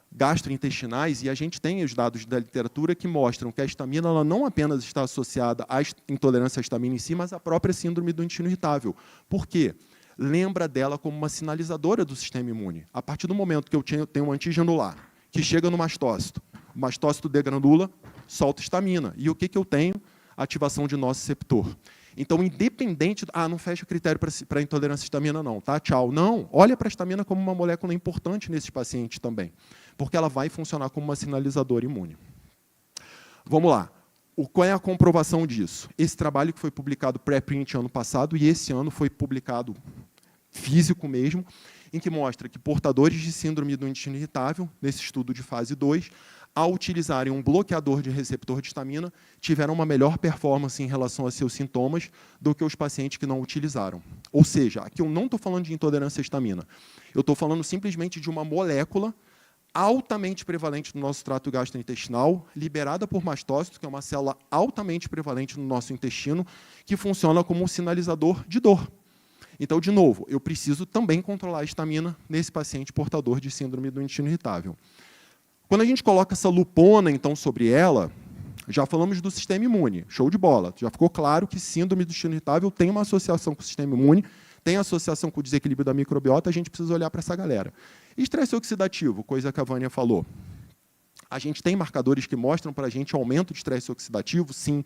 gastrointestinais, e a gente tem os dados da literatura que mostram que a histamina ela não apenas está associada à intolerância à histamina em si, mas à própria síndrome do intestino irritável. Por quê? Lembra dela como uma sinalizadora do sistema imune. A partir do momento que eu tenho um antígeno lá, que chega no mastócito, o mastócito degranula, solta histamina. E o que eu tenho? Ativação de nociceptor. Então, independente... não fecha o critério para intolerância à histamina, não. Tá? Tchau. Não, olha para a histamina como uma molécula importante nesses pacientes também, porque ela vai funcionar como uma sinalizadora imune. Vamos lá. Qual é a comprovação disso? Esse trabalho que foi publicado pré-print ano passado, e esse ano foi publicado físico mesmo, em que mostra que portadores de síndrome do intestino irritável, nesse estudo de fase 2, ao utilizarem um bloqueador de receptor de histamina, tiveram uma melhor performance em relação a seus sintomas do que os pacientes que não utilizaram. Ou seja, aqui eu não estou falando de intolerância à histamina. Eu estou falando simplesmente de uma molécula altamente prevalente no nosso trato gastrointestinal, liberada por mastócito, que é uma célula altamente prevalente no nosso intestino, que funciona como um sinalizador de dor. Então, de novo, eu preciso também controlar a histamina nesse paciente portador de síndrome do intestino irritável. Quando a gente coloca essa lupona, então, sobre ela, já falamos do sistema imune, show de bola. Já ficou claro que síndrome do intestino irritável tem uma associação com o sistema imune, tem associação com o desequilíbrio da microbiota, a gente precisa olhar para essa galera. Estresse oxidativo, coisa que a Vânia falou. A gente tem marcadores que mostram para a gente aumento de estresse oxidativo, sim.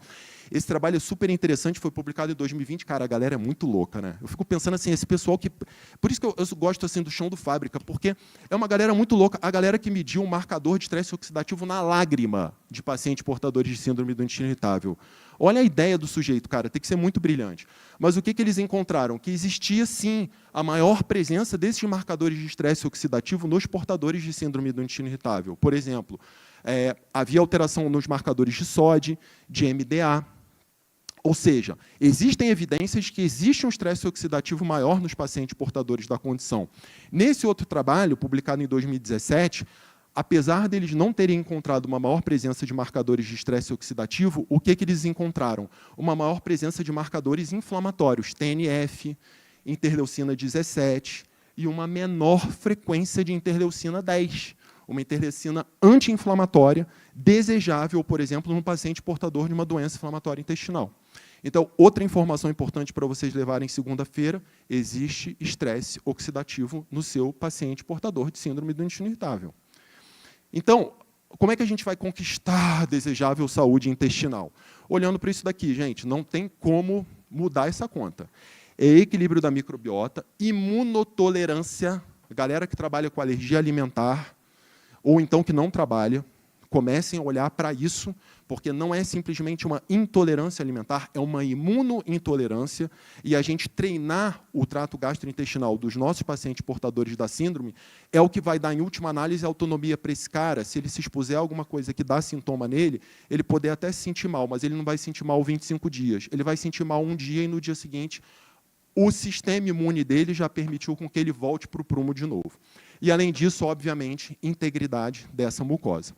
Esse trabalho é super interessante, foi publicado em 2020. Cara, a galera é muito louca, né? Eu fico pensando assim, esse pessoal que... Por isso que eu gosto assim, do chão do fábrica, porque é uma galera muito louca. A galera que mediu um marcador de estresse oxidativo na lágrima de pacientes portadores de síndrome do intestino irritável. Olha a ideia do sujeito, cara, tem que ser muito brilhante. Mas o que eles encontraram? Que existia, sim, a maior presença desses marcadores de estresse oxidativo nos portadores de síndrome do intestino irritável. Por exemplo, havia alteração nos marcadores de SOD, de MDA. Ou seja, existem evidências que existe um estresse oxidativo maior nos pacientes portadores da condição. Nesse outro trabalho, publicado em 2017, apesar deles não terem encontrado uma maior presença de marcadores de estresse oxidativo, o que eles encontraram? Uma maior presença de marcadores inflamatórios, TNF, interleucina 17, e uma menor frequência de interleucina 10, uma interleucina anti-inflamatória, desejável, por exemplo, num paciente portador de uma doença inflamatória intestinal. Então, outra informação importante para vocês levarem segunda-feira, existe estresse oxidativo no seu paciente portador de síndrome do intestino irritável. Então, como é que a gente vai conquistar a desejável saúde intestinal? Olhando para isso daqui, gente, não tem como mudar essa conta. É equilíbrio da microbiota, imunotolerância, galera que trabalha com alergia alimentar, ou então que não trabalha, comecem a olhar para isso, porque não é simplesmente uma intolerância alimentar, é uma imunointolerância, e a gente treinar o trato gastrointestinal dos nossos pacientes portadores da síndrome é o que vai dar, em última análise, autonomia para esse cara. Se ele se expuser a alguma coisa que dá sintoma nele, ele poder até se sentir mal, mas ele não vai sentir mal 25 dias. Ele vai sentir mal um dia e, no dia seguinte, o sistema imune dele já permitiu com que ele volte para o prumo de novo. E, além disso, obviamente, integridade dessa mucosa.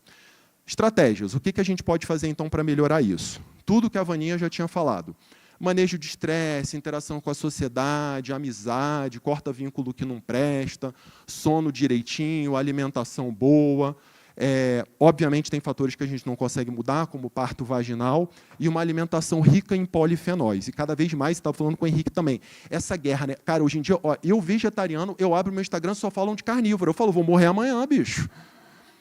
Estratégias. O que a gente pode fazer, então, para melhorar isso? Tudo que a Vaninha já tinha falado. Manejo de estresse, interação com a sociedade, amizade, corta vínculo que não presta, sono direitinho, alimentação boa. Obviamente, tem fatores que a gente não consegue mudar, como parto vaginal, e uma alimentação rica em polifenóis. E cada vez mais, você estava falando com o Henrique também, essa guerra, né? Cara, hoje em dia, eu vegetariano, eu abro meu Instagram, só falam de carnívoro. Eu falo, vou morrer amanhã, bicho.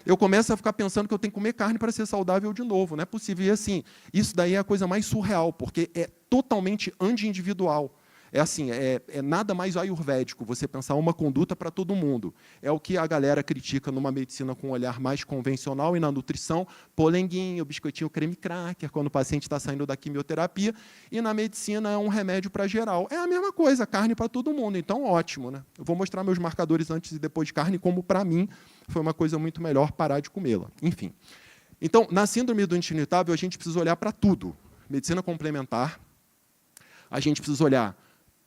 Eu começo a ficar pensando que eu tenho que comer carne para ser saudável de novo. Não é possível. E, assim, isso daí é a coisa mais surreal, porque é totalmente anti-individual. É assim, nada mais ayurvédico, você pensar uma conduta para todo mundo. É o que a galera critica numa medicina com um olhar mais convencional, e na nutrição, polenguinho, biscoitinho creme cracker, quando o paciente está saindo da quimioterapia, e na medicina é um remédio para geral. É a mesma coisa, carne para todo mundo, então ótimo, né? Eu vou mostrar meus marcadores antes e depois de carne, como para mim foi uma coisa muito melhor parar de comê-la. Enfim. Então, na síndrome do intestino irritável, a gente precisa olhar para tudo. Medicina complementar, a gente precisa olhar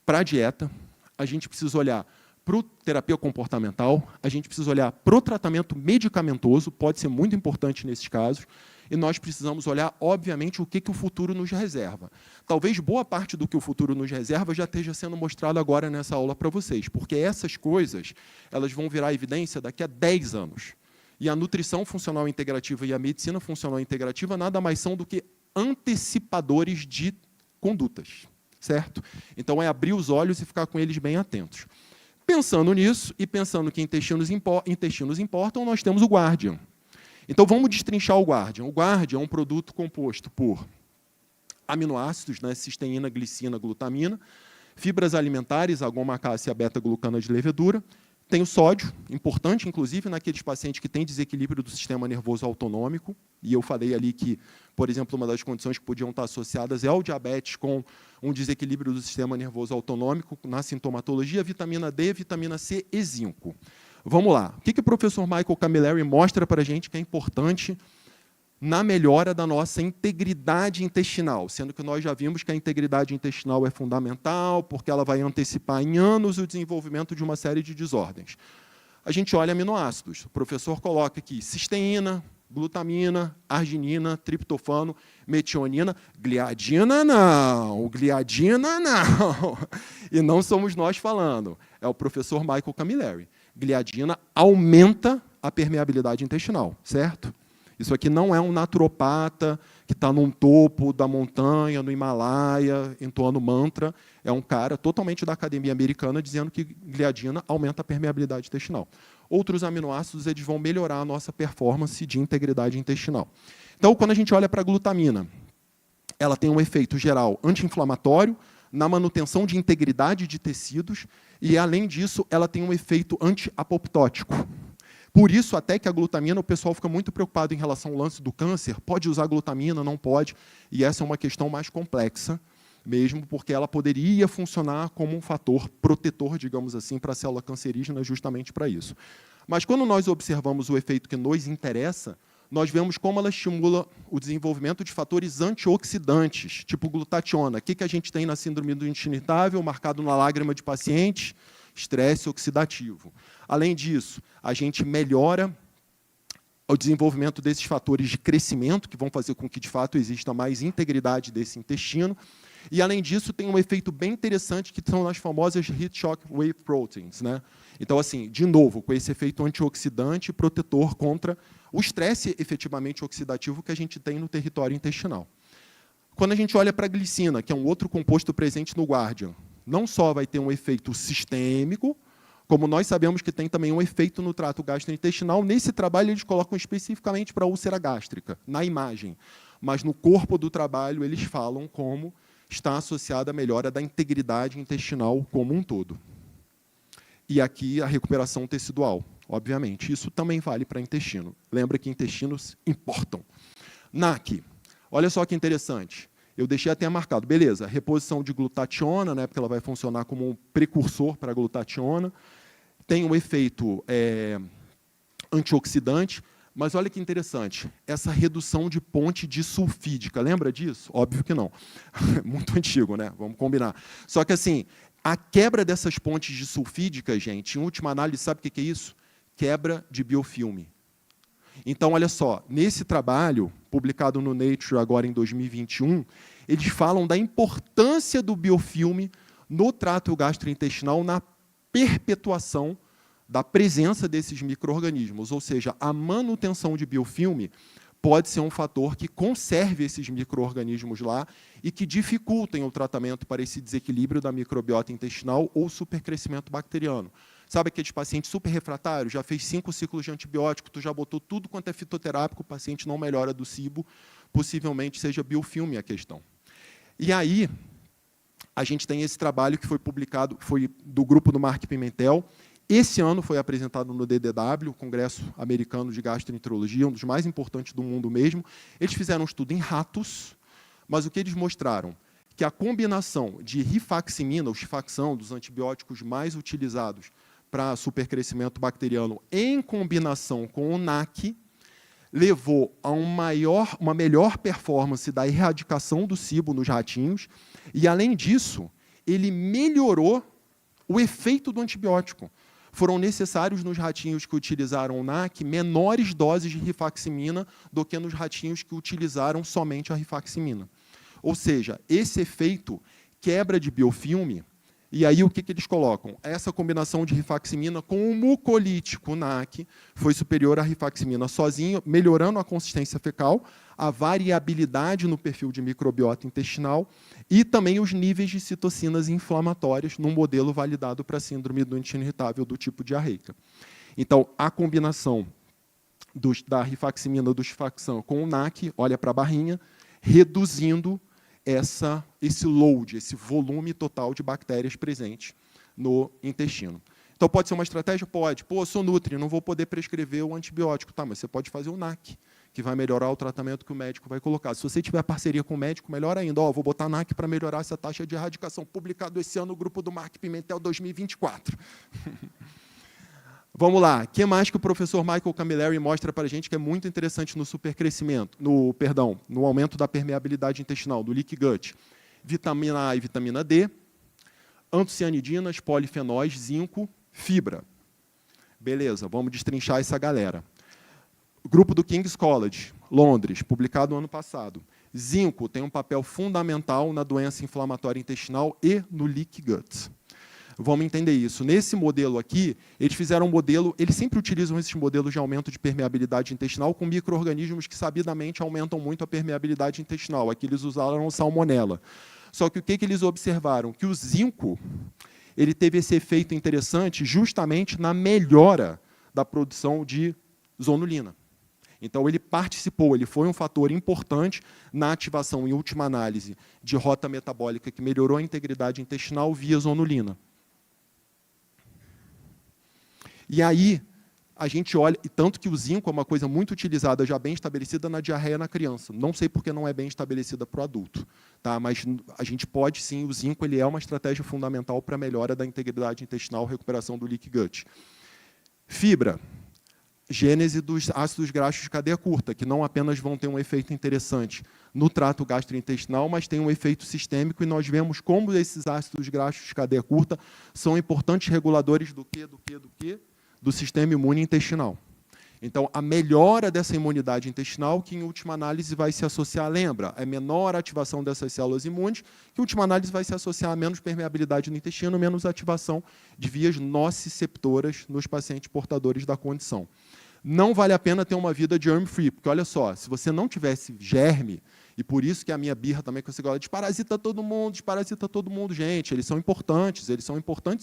para a dieta, a gente precisa olhar para a terapia comportamental, a gente precisa olhar para o tratamento medicamentoso, pode ser muito importante nesses casos, e nós precisamos olhar, obviamente, o que o futuro nos reserva. Talvez boa parte do que o futuro nos reserva já esteja sendo mostrado agora nessa aula para vocês, porque essas coisas elas vão virar evidência daqui a 10 anos. E a nutrição funcional integrativa e a medicina funcional integrativa nada mais são do que antecipadores de condutas. Certo? Então, é abrir os olhos e ficar com eles bem atentos. Pensando nisso, e pensando que intestinos importam, nós temos o Guardian. Então, vamos destrinchar o Guardian. O Guardian é um produto composto por aminoácidos, né, cisteína, glicina, glutamina, fibras alimentares, a goma-acácia e a beta-glucana de levedura. Tem o sódio, importante, inclusive, naqueles pacientes que têm desequilíbrio do sistema nervoso autonômico. E eu falei ali que, por exemplo, uma das condições que podiam estar associadas é o diabetes com um desequilíbrio do sistema nervoso autonômico na sintomatologia, vitamina D, vitamina C e zinco. Vamos lá. O que o professor Michael Camilleri mostra para a gente que é importante na melhora da nossa integridade intestinal, sendo que nós já vimos que a integridade intestinal é fundamental, porque ela vai antecipar em anos o desenvolvimento de uma série de desordens. A gente olha aminoácidos. O professor coloca aqui cisteína, glutamina, arginina, triptofano, metionina. Gliadina não, gliadina não. E não somos nós falando, é o professor Michael Camilleri. Gliadina aumenta a permeabilidade intestinal, certo? Isso aqui não é um naturopata que está num topo da montanha, no Himalaia, entoando mantra. É um cara totalmente da academia americana dizendo que gliadina aumenta a permeabilidade intestinal. Outros aminoácidos eles vão melhorar a nossa performance de integridade intestinal. Então, quando a gente olha para a glutamina, ela tem um efeito geral anti-inflamatório, na manutenção de integridade de tecidos, e, além disso, ela tem um efeito anti-apoptótico. Por isso, até que a glutamina, o pessoal fica muito preocupado em relação ao lance do câncer. Pode usar glutamina, não pode. E essa é uma questão mais complexa, mesmo porque ela poderia funcionar como um fator protetor, digamos assim, para a célula cancerígena, justamente para isso. Mas, quando nós observamos o efeito que nos interessa, nós vemos como ela estimula o desenvolvimento de fatores antioxidantes, tipo glutationa. O que a gente tem na síndrome do intestino irritável, marcado na lágrima de pacientes? Estresse oxidativo. Além disso, a gente melhora o desenvolvimento desses fatores de crescimento, que vão fazer com que, de fato, exista mais integridade desse intestino. E, além disso, tem um efeito bem interessante, que são as famosas Heat Shock Wave Proteins, né? Então, assim, de novo, com esse efeito antioxidante e protetor contra o estresse efetivamente oxidativo que a gente tem no território intestinal. Quando a gente olha para a glicina, que é um outro composto presente no Guardian, não só vai ter um efeito sistêmico, como nós sabemos que tem também um efeito no trato gastrointestinal. Nesse trabalho, eles colocam especificamente para a úlcera gástrica, na imagem. Mas, no corpo do trabalho, eles falam como está associada à melhora da integridade intestinal como um todo. E aqui, a recuperação tecidual, obviamente. Isso também vale para intestino. Lembra que intestinos importam. NAC. Olha só que interessante. Eu deixei até marcado. Beleza, reposição de glutationa, né, porque ela vai funcionar como um precursor para a glutationa. Tem um efeito antioxidante, mas olha que interessante. Essa redução de ponte disulfídica, lembra disso? Óbvio que não. Muito antigo, né? Vamos combinar. Só que, assim, a quebra dessas pontes disulfídicas, gente, em última análise, sabe o que é isso? Quebra de biofilme. Então, olha só, nesse trabalho, publicado no Nature agora em 2021, eles falam da importância do biofilme no trato gastrointestinal na perpetuação da presença desses micro-organismos, ou seja, a manutenção de biofilme pode ser um fator que conserve esses micro-organismos lá e que dificultem o tratamento para esse desequilíbrio da microbiota intestinal ou supercrescimento bacteriano. Sabe aqueles pacientes super refratários, já fez 5 ciclos de antibiótico, tu já botou tudo quanto é fitoterápico, o paciente não melhora do cibo, possivelmente seja biofilme a questão. E aí, a gente tem esse trabalho que foi publicado, foi do grupo do Mark Pimentel. Esse ano foi apresentado no DDW, o Congresso Americano de Gastroenterologia, um dos mais importantes do mundo mesmo. Eles fizeram um estudo em ratos, mas o que eles mostraram? Que a combinação de rifaximina, ou chifaxão, dos antibióticos mais utilizados para supercrescimento bacteriano, em combinação com o NAC, levou a uma melhor performance da erradicação do cibo nos ratinhos e, além disso, ele melhorou o efeito do antibiótico. Foram necessários nos ratinhos que utilizaram o NAC menores doses de rifaximina do que nos ratinhos que utilizaram somente a rifaximina. Ou seja, esse efeito quebra de biofilme. E aí, o que eles colocam? Essa combinação de rifaximina com o mucolítico, o NAC, foi superior à rifaximina sozinho, melhorando a consistência fecal, a variabilidade no perfil de microbiota intestinal e também os níveis de citocinas inflamatórias num modelo validado para a síndrome do intestino irritável do tipo diarreica. Então, a combinação da rifaximina do chifaxão com o NAC, olha para a barrinha, reduzindo esse load, esse volume total de bactérias presentes no intestino. Então, pode ser uma estratégia? Pode. Pô, eu sou nutri, não vou poder prescrever o antibiótico. Tá, mas você pode fazer o NAC, que vai melhorar o tratamento que o médico vai colocar. Se você tiver parceria com o médico, melhor ainda. Vou botar NAC para melhorar essa taxa de erradicação. Publicado esse ano no grupo do Mark Pimentel 2024. Vamos lá. O que mais que o professor Michael Camilleri mostra para a gente que é muito interessante no supercrescimento, no aumento da permeabilidade intestinal, do leaky gut? Vitamina A e vitamina D, antocianidinas, polifenóis, zinco, fibra. Beleza, vamos destrinchar essa galera. Grupo do King's College, Londres, publicado no ano passado. Zinco tem um papel fundamental na doença inflamatória intestinal e no leaky gut. Vamos entender isso. Nesse modelo aqui, eles fizeram um modelo, eles sempre utilizam esses modelos de aumento de permeabilidade intestinal com micro-organismos que sabidamente aumentam muito a permeabilidade intestinal. Aqui eles usaram salmonella. Só que o que eles observaram? Que o zinco ele teve esse efeito interessante justamente na melhora da produção de zonulina. Então, ele participou, ele foi um fator importante na ativação, em última análise, de rota metabólica que melhorou a integridade intestinal via zonulina. E aí, a gente olha, e tanto que o zinco é uma coisa muito utilizada, já bem estabelecida na diarreia na criança. Não sei porque não é bem estabelecida para o adulto, tá? Mas a gente pode sim, o zinco ele é uma estratégia fundamental para a melhora da integridade intestinal, recuperação do leaky gut. Fibra. Gênese dos ácidos graxos de cadeia curta, que não apenas vão ter um efeito interessante no trato gastrointestinal, mas tem um efeito sistêmico, e nós vemos como esses ácidos graxos de cadeia curta são importantes reguladores do quê? Do sistema imune intestinal. Então, a melhora dessa imunidade intestinal, que em última análise vai se associar, lembra, a menor ativação dessas células imunes, que em última análise vai se associar a menos permeabilidade no intestino, menos ativação de vias nociceptoras nos pacientes portadores da condição. Não vale a pena ter uma vida germ-free, porque, olha só, se você não tivesse germe, e por isso que a minha birra também, que você gosta, desparasita todo mundo, gente, eles são importantes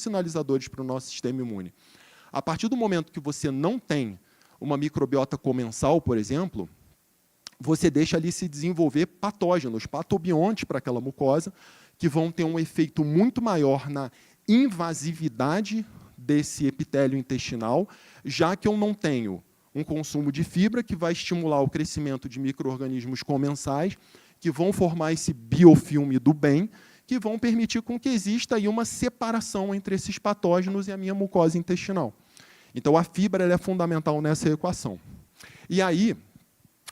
sinalizadores para o nosso sistema imune. A partir do momento que você não tem uma microbiota comensal, por exemplo, você deixa ali se desenvolver patógenos, patobiontes para aquela mucosa, que vão ter um efeito muito maior na invasividade desse epitélio intestinal, já que eu não tenho um consumo de fibra que vai estimular o crescimento de micro-organismos comensais, que vão formar esse biofilme do bem, que vão permitir com que exista aí uma separação entre esses patógenos e a minha mucosa intestinal. Então, a fibra ela é fundamental nessa equação. E aí,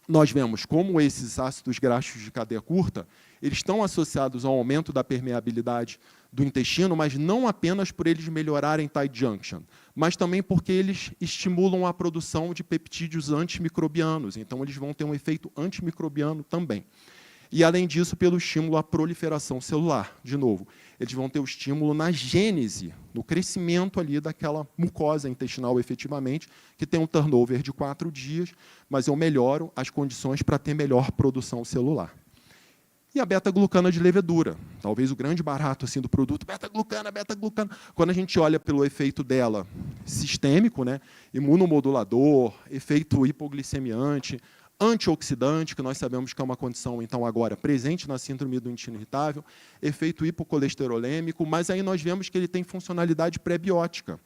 nós vemos como esses ácidos graxos de cadeia curta eles estão associados ao aumento da permeabilidade do intestino, mas não apenas por eles melhorarem tight junction, mas também porque eles estimulam a produção de peptídeos antimicrobianos. Então, eles vão ter um efeito antimicrobiano também. E, além disso, pelo estímulo à proliferação celular. De novo, eles vão ter o estímulo na gênese, no crescimento ali daquela mucosa intestinal, efetivamente, que tem um turnover de 4 dias, mas eu melhoro as condições para ter melhor produção celular. E a beta-glucana de levedura, talvez o grande barato assim, do produto, beta-glucana. Quando a gente olha pelo efeito dela sistêmico, né, imunomodulador, efeito hipoglicemiante, antioxidante, que nós sabemos que é uma condição, então, agora presente na síndrome do intestino irritável, efeito hipocolesterolêmico, mas aí nós vemos que ele tem funcionalidade pré-biótica.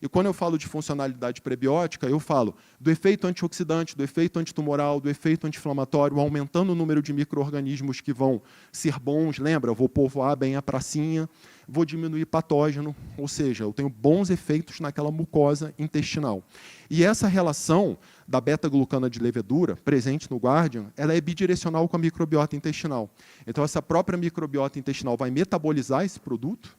E quando eu falo de funcionalidade pré-biótica, eu falo do efeito antioxidante, do efeito antitumoral, do efeito anti-inflamatório, aumentando o número de micro-organismos que vão ser bons. Lembra, eu vou povoar bem a pracinha, vou diminuir patógeno, ou seja, eu tenho bons efeitos naquela mucosa intestinal. E essa relação da beta-glucana de levedura, presente no Guardian, ela é bidirecional com a microbiota intestinal. Então, essa própria microbiota intestinal vai metabolizar esse produto,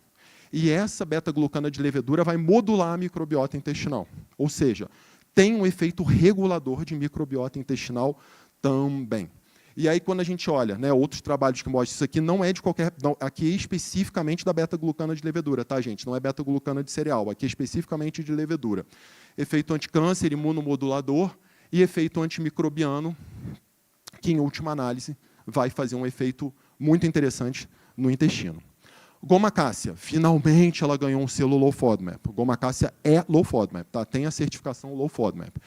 e essa beta-glucana de levedura vai modular a microbiota intestinal. Ou seja, tem um efeito regulador de microbiota intestinal também. E aí, quando a gente olha, né, outros trabalhos que mostram isso aqui, não é de qualquer... Não, aqui é especificamente da beta-glucana de levedura, tá, gente? Não é beta-glucana de cereal, aqui é especificamente de levedura. Efeito anticâncer, imunomodulador e efeito antimicrobiano, que, em última análise, vai fazer um efeito muito interessante no intestino. Goma Cássia, finalmente ela ganhou um selo Low FODMAP. Goma Cássia é Low FODMAP, tá? Tem a certificação Low FODMAP.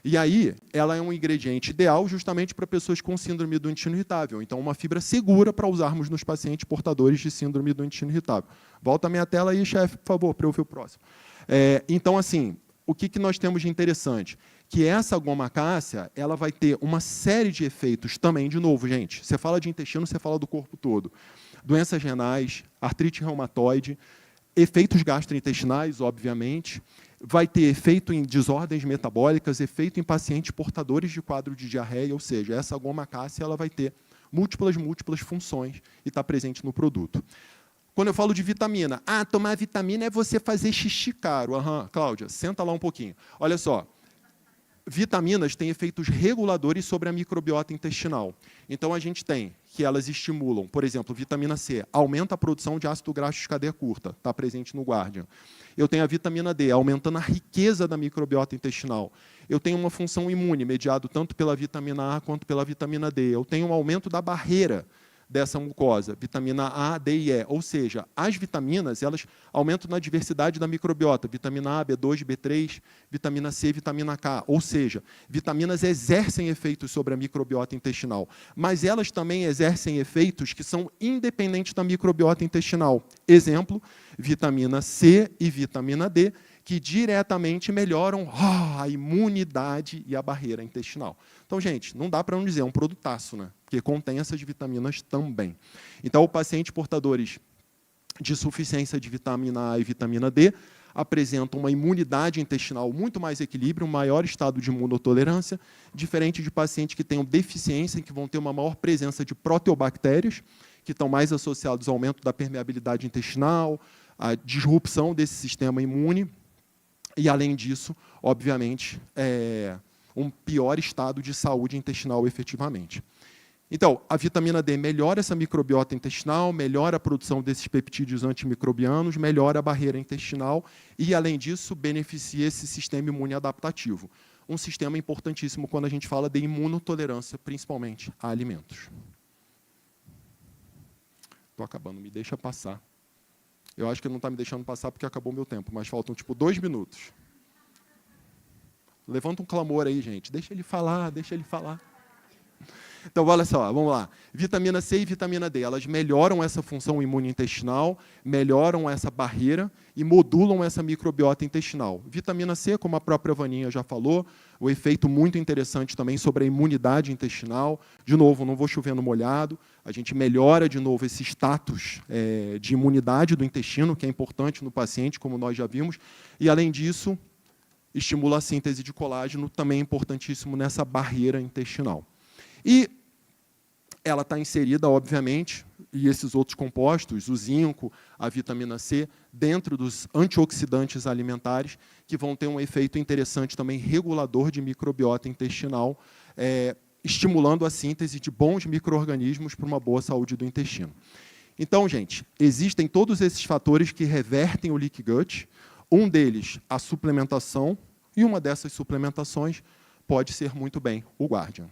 E aí, ela é um ingrediente ideal justamente para pessoas com síndrome do intestino irritável. Então, uma fibra segura para usarmos nos pacientes portadores de síndrome do intestino irritável. Volta a minha tela aí, chefe, por favor, para eu ver o próximo. Então, assim, o que nós temos de interessante? Que essa goma cássia, ela vai ter uma série de efeitos também, de novo, gente, você fala de intestino, você fala do corpo todo. Doenças renais, artrite reumatoide, efeitos gastrointestinais, obviamente, vai ter efeito em desordens metabólicas, efeito em pacientes portadores de quadro de diarreia, ou seja, essa goma cassia ela vai ter múltiplas funções e está presente no produto. Quando eu falo de vitamina, tomar vitamina é você fazer xixi caro. Cláudia, senta lá um pouquinho. Olha só, vitaminas têm efeitos reguladores sobre a microbiota intestinal. Então, a gente tem que elas estimulam, por exemplo, vitamina C, aumenta a produção de ácido graxo de cadeia curta, está presente no Guardian. Eu tenho a vitamina D, aumentando a riqueza da microbiota intestinal. Eu tenho uma função imune, mediado tanto pela vitamina A quanto pela vitamina D. Eu tenho um aumento da barreira dessa mucosa, vitamina A, D e E. Ou seja, as vitaminas elas aumentam na diversidade da microbiota, vitamina A, B2, B3, vitamina C, vitamina K. Ou seja, vitaminas exercem efeitos sobre a microbiota intestinal, mas elas também exercem efeitos que são independentes da microbiota intestinal. Exemplo, vitamina C e vitamina D, que diretamente melhoram a imunidade e a barreira intestinal. Então, gente, não dá para não dizer, é um produtaço, né? Porque contém essas vitaminas também. Então, os pacientes portadores de insuficiência de vitamina A e vitamina D apresentam uma imunidade intestinal muito mais equilíbrio, um maior estado de imunotolerância, diferente de pacientes que tenham deficiência, que vão ter uma maior presença de proteobactérias, que estão mais associados ao aumento da permeabilidade intestinal, à disrupção desse sistema imune, e, além disso, obviamente, um pior estado de saúde intestinal efetivamente. Então, a vitamina D melhora essa microbiota intestinal, melhora a produção desses peptídeos antimicrobianos, melhora a barreira intestinal e, além disso, beneficia esse sistema imune adaptativo. Um sistema importantíssimo quando a gente fala de imunotolerância, principalmente a alimentos. Estou acabando, me deixa passar. Eu acho que não está me deixando passar porque acabou o meu tempo, mas faltam, 2 minutos. Levanta um clamor aí, gente. Deixa ele falar, deixa ele falar. Então, olha só, vamos lá. Vitamina C e vitamina D, elas melhoram essa função imune intestinal, melhoram essa barreira e modulam essa microbiota intestinal. Vitamina C, como a própria Vaninha já falou, o efeito muito interessante também sobre a imunidade intestinal. De novo, não vou chover no molhado, a gente melhora de novo esse status de imunidade do intestino, que é importante no paciente, como nós já vimos, e, além disso, estimula a síntese de colágeno, também importantíssimo nessa barreira intestinal. E ela está inserida, obviamente, e esses outros compostos, o zinco, a vitamina C, dentro dos antioxidantes alimentares, que vão ter um efeito interessante também regulador de microbiota intestinal, estimulando a síntese de bons micro-organismos para uma boa saúde do intestino. Então, gente, existem todos esses fatores que revertem o leaky gut. Um deles, a suplementação, e uma dessas suplementações pode ser muito bem o Guardian.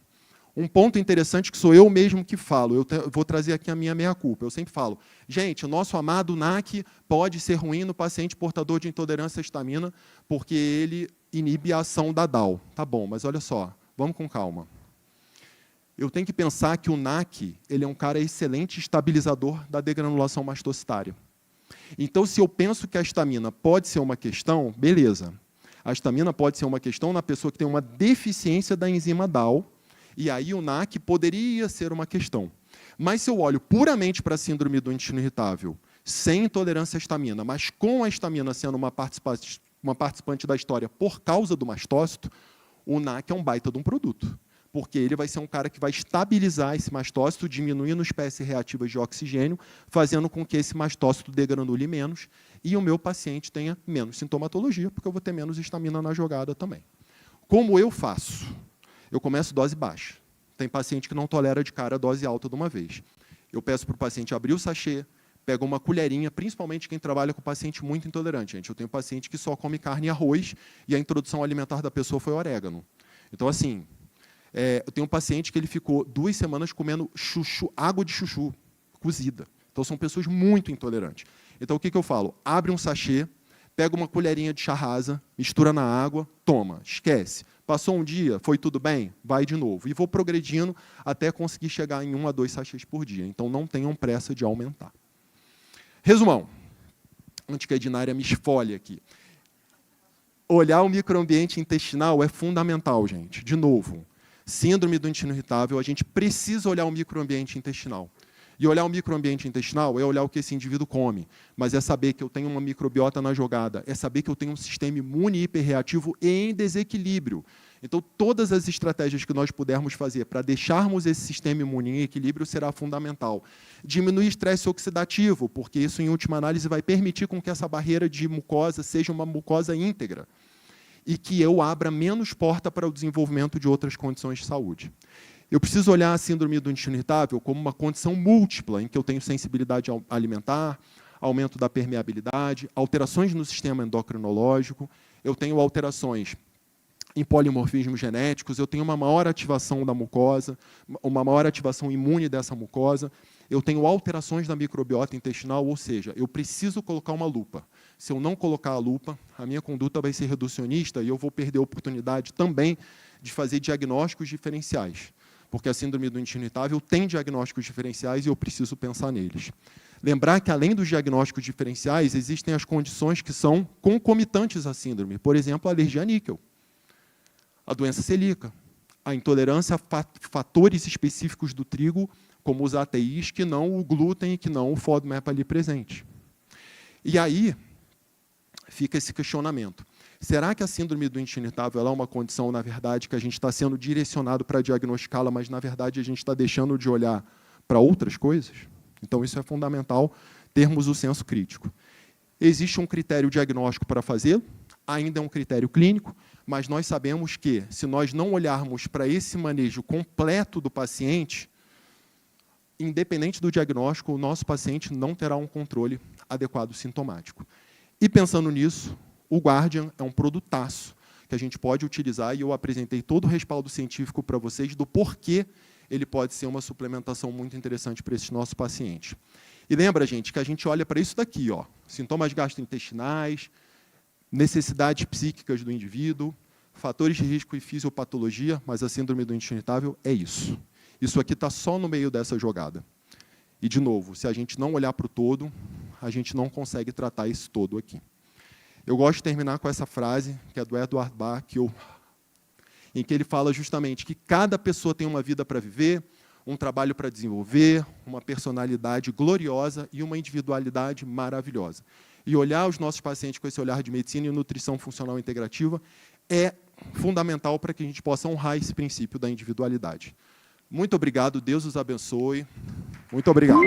Um ponto interessante que sou eu mesmo que falo, eu vou trazer aqui a minha meia-culpa. Eu sempre falo, gente, o nosso amado NAC pode ser ruim no paciente portador de intolerância à histamina, porque ele inibe a ação da DAO. Tá bom, mas olha só, vamos com calma. Eu tenho que pensar que o NAC ele é um cara excelente estabilizador da degranulação mastocitária. Então, se eu penso que a histamina pode ser uma questão, beleza. A histamina pode ser uma questão na pessoa que tem uma deficiência da enzima DAO, e aí o NAC poderia ser uma questão. Mas se eu olho puramente para a síndrome do intestino irritável, sem intolerância à histamina, mas com a histamina sendo uma participante da história por causa do mastócito, o NAC é um baita de um produto. Porque ele vai ser um cara que vai estabilizar esse mastócito, diminuindo espécies reativas de oxigênio, fazendo com que esse mastócito degranule menos e o meu paciente tenha menos sintomatologia, porque eu vou ter menos histamina na jogada também. Como eu faço? Eu começo dose baixa. Tem paciente que não tolera de cara a dose alta de uma vez. Eu peço para o paciente abrir o sachê, pega uma colherinha, principalmente quem trabalha com paciente muito intolerante. Gente, eu tenho paciente que só come carne e arroz e a introdução alimentar da pessoa foi orégano. Então, assim, eu tenho um paciente que ele ficou 2 semanas comendo água de chuchu cozida. Então, são pessoas muito intolerantes. Então, o que eu falo? Abre um sachê, pega uma colherinha de chá rasa, mistura na água, toma, esquece. Passou um dia, foi tudo bem? Vai de novo. E vou progredindo até conseguir chegar em 1 a 2 sachês por dia. Então, não tenham pressa de aumentar. Resumão. Antes que a Edinária me esfolhe aqui. Olhar o microambiente intestinal é fundamental, gente. De novo, síndrome do intestino irritável, a gente precisa olhar o microambiente intestinal. E olhar o microambiente intestinal é olhar o que esse indivíduo come, mas é saber que eu tenho uma microbiota na jogada, é saber que eu tenho um sistema imune hiperreativo em desequilíbrio. Então, todas as estratégias que nós pudermos fazer para deixarmos esse sistema imune em equilíbrio será fundamental. Diminuir estresse oxidativo, porque isso, em última análise, vai permitir com que essa barreira de mucosa seja uma mucosa íntegra e que eu abra menos porta para o desenvolvimento de outras condições de saúde. Eu preciso olhar a síndrome do intestino irritável como uma condição múltipla, em que eu tenho sensibilidade alimentar, aumento da permeabilidade, alterações no sistema endocrinológico, eu tenho alterações em polimorfismos genéticos, eu tenho uma maior ativação da mucosa, uma maior ativação imune dessa mucosa, eu tenho alterações da microbiota intestinal, ou seja, eu preciso colocar uma lupa. Se eu não colocar a lupa, a minha conduta vai ser reducionista e eu vou perder a oportunidade também de fazer diagnósticos diferenciais, porque a síndrome do intestino irritável tem diagnósticos diferenciais e eu preciso pensar neles. Lembrar que, além dos diagnósticos diferenciais, existem as condições que são concomitantes à síndrome, por exemplo, a alergia a níquel, a doença celíaca, a intolerância a fatores específicos do trigo, como os ATIs, que não o glúten e que não o FODMAP ali presente. E aí fica esse questionamento. Será que a síndrome do intestino irritável é uma condição, na verdade, que a gente está sendo direcionado para diagnosticá-la, mas, na verdade, a gente está deixando de olhar para outras coisas? Então, isso é fundamental, termos o senso crítico. Existe um critério diagnóstico para fazê-lo, ainda é um critério clínico, mas nós sabemos que, se nós não olharmos para esse manejo completo do paciente, independente do diagnóstico, o nosso paciente não terá um controle adequado sintomático. E, pensando nisso, o Guardian é um produtaço que a gente pode utilizar, e eu apresentei todo o respaldo científico para vocês do porquê ele pode ser uma suplementação muito interessante para esses nossos pacientes. E lembra, gente, que a gente olha para isso daqui, ó, sintomas gastrointestinais, necessidades psíquicas do indivíduo, fatores de risco e fisiopatologia, mas a síndrome do intestino irritável é isso. Isso aqui está só no meio dessa jogada. E, de novo, se a gente não olhar para o todo, a gente não consegue tratar esse todo aqui. Eu gosto de terminar com essa frase, que é do Edward Bach, em que ele fala justamente que cada pessoa tem uma vida para viver, um trabalho para desenvolver, uma personalidade gloriosa e uma individualidade maravilhosa. E olhar os nossos pacientes com esse olhar de medicina e nutrição funcional integrativa é fundamental para que a gente possa honrar esse princípio da individualidade. Muito obrigado, Deus os abençoe. Muito obrigado.